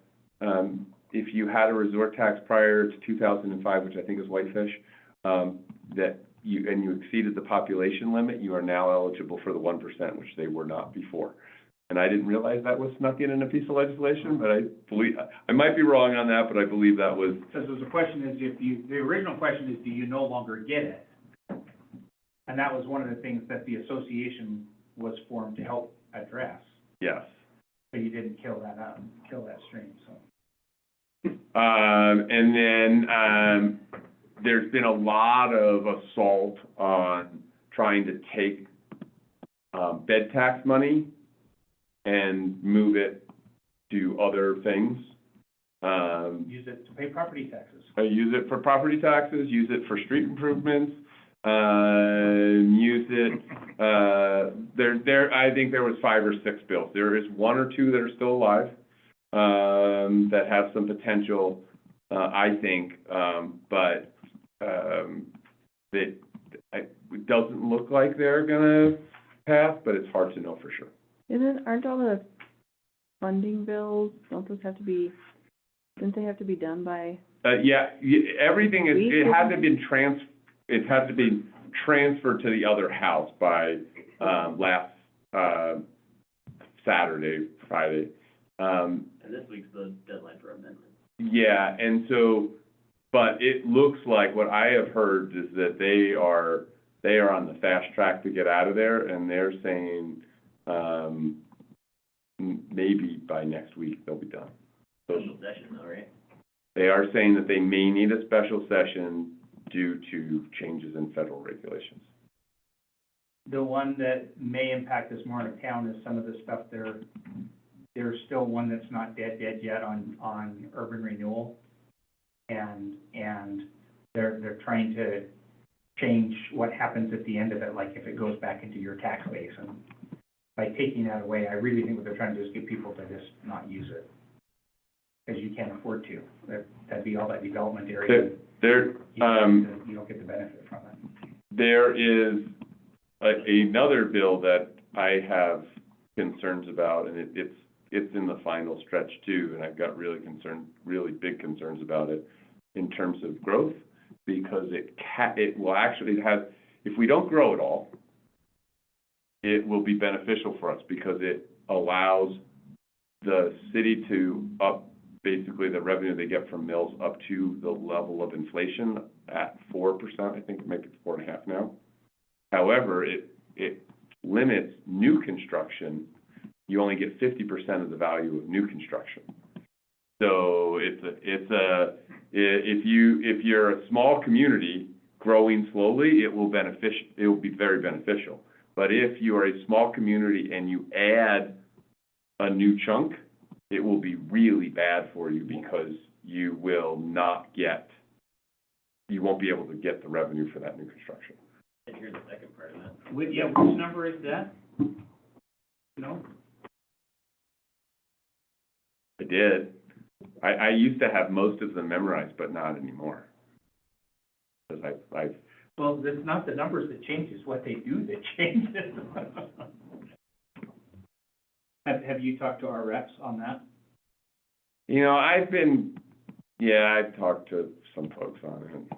if you had a resort tax prior to 2005, which I think is Whitefish, that you exceeded the population limit, you are now eligible for the 1%, which they were not before. And I didn't realize that was snuck in a piece of legislation, but I believe, I might be wrong on that, but I believe that was. Because the question is, the original question is, do you no longer get it? And that was one of the things that the association was formed to help address. Yes. So you didn't kill that stream, so. And then, there's been a lot of assault on trying to take, bed tax money and move it to other things. Use it to pay property taxes. Use it for property taxes, use it for street improvements, use it, I think there was 5 or 6 bills. There is 1 or 2 that are still alive, that have some potential, I think, but, it doesn't look like they're gonna pass, but it's hard to know for sure. Aren't all the funding bills, don't they have to be done by? Everything is, it had to be transferred to the other house by, last, Saturday, Friday. And this week's the deadline for amendments. Yeah, and so, but it looks like, what I have heard is that they are on the fast track to get out of there, and they're saying, maybe by next week they'll be done. Special session though, right? They are saying that they may need a special session due to changes in federal regulations. The one that may impact us more in the town is some of the stuff there's still one that's not dead yet on urban renewal. And they're trying to change what happens at the end of it, like if it goes back into your tax base. And by taking that away, I really think what they're trying to do is get people to just not use it. Because you can't afford to. That'd be all that development area. You don't get the benefit from it. There is another bill that I have concerns about, and it's in the final stretch too, and I've got really big concerns about it in terms of growth, because it will actually have, if we don't grow at all, it will be beneficial for us, because it allows the city to up basically the revenue they get from mills up to the level of inflation at 4%, I think maybe it's 4.5% now. However, it limits new construction. You only get 50% of the value of new construction. So if you're a small community growing slowly, it will be very beneficial. But if you are a small community and you add a new chunk, it will be really bad for you, because you won't be able to get the revenue for that new construction. And here's the second part of that. Which number is that? No? I did. I used to have most of them memorized, but not anymore. Because I've, Well, it's not the numbers that change, it's what they do that changes. Have you talked to our reps on that? you know, I've talked to some folks on it.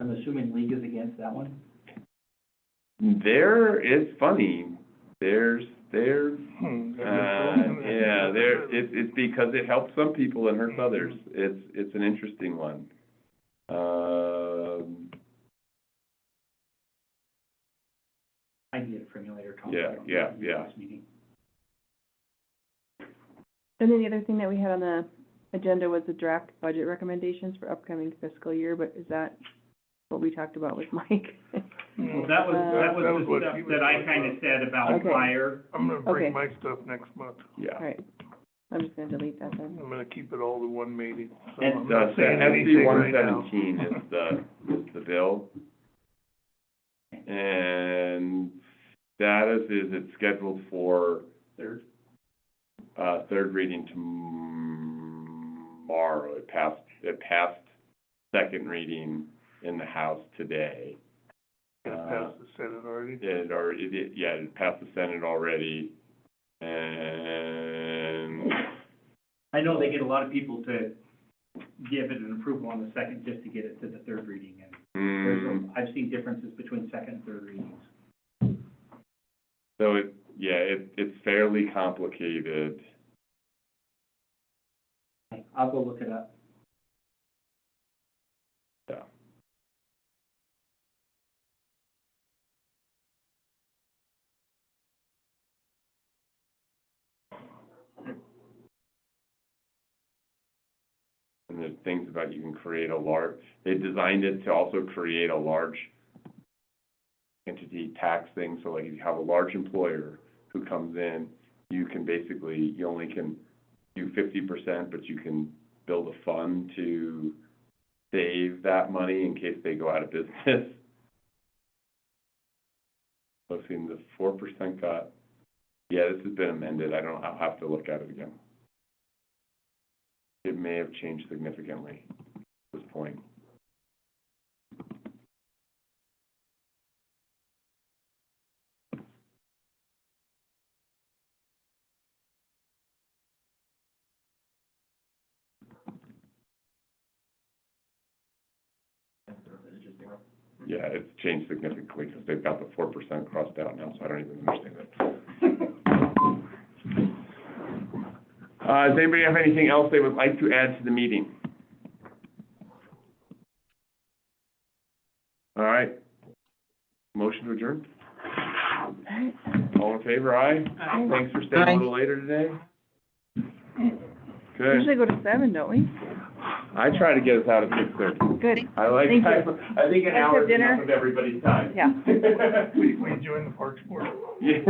I'm assuming league is against that one? It's funny, yeah, it's because it helps some people and hurts others. It's an interesting one. I can get it from you later, Tom. Yeah. Next meeting. And then the other thing that we had on the agenda was the draft budget recommendations for upcoming fiscal year, but is that what we talked about with Mike? Well, that was the what stuff he was that I talking kinda about. said about Okay. fire. I'm gonna bring Okay. my stuff next month. Yeah. All right, I'm just gonna delete that then. I'm gonna keep it all to one meeting, so And I'm not saying SB anything one right now. 17 is the bill. And status is it's scheduled for third reading tomorrow. It passed second reading in the House today. It passed the Senate already. It passed the Senate already, and I know they get a lot of people to give it an approval on the second just to get it to the third reading, and I've seen differences between second and third readings. so it's fairly complicated. I'll go look it up. Yeah. And there's things about you can create they designed it to also create a large entity tax thing, so like if you have a large employer who comes in, you can basically, you only can do 50%, but you can build a fund to save that money in case they go out of business. So I've seen the 4% cut. Yeah, this has been amended. I'll have to look at it again. It may have changed significantly at this point. Yeah, it's changed significantly because they've got the 4% crossed out now, so I don't even understand it. Does anybody have anything else they would like to add to the meeting? All right. Motion to adjourn? All in favor, aye? Aye. Thanks for staying a little later today. Good. Usually go to 7, don't we? I try to get us out at 6:30. Good, I like, Thank you. I think an Let's hour have is dinner. enough of everybody's time. Yeah. We join the Parks Board. Yeah.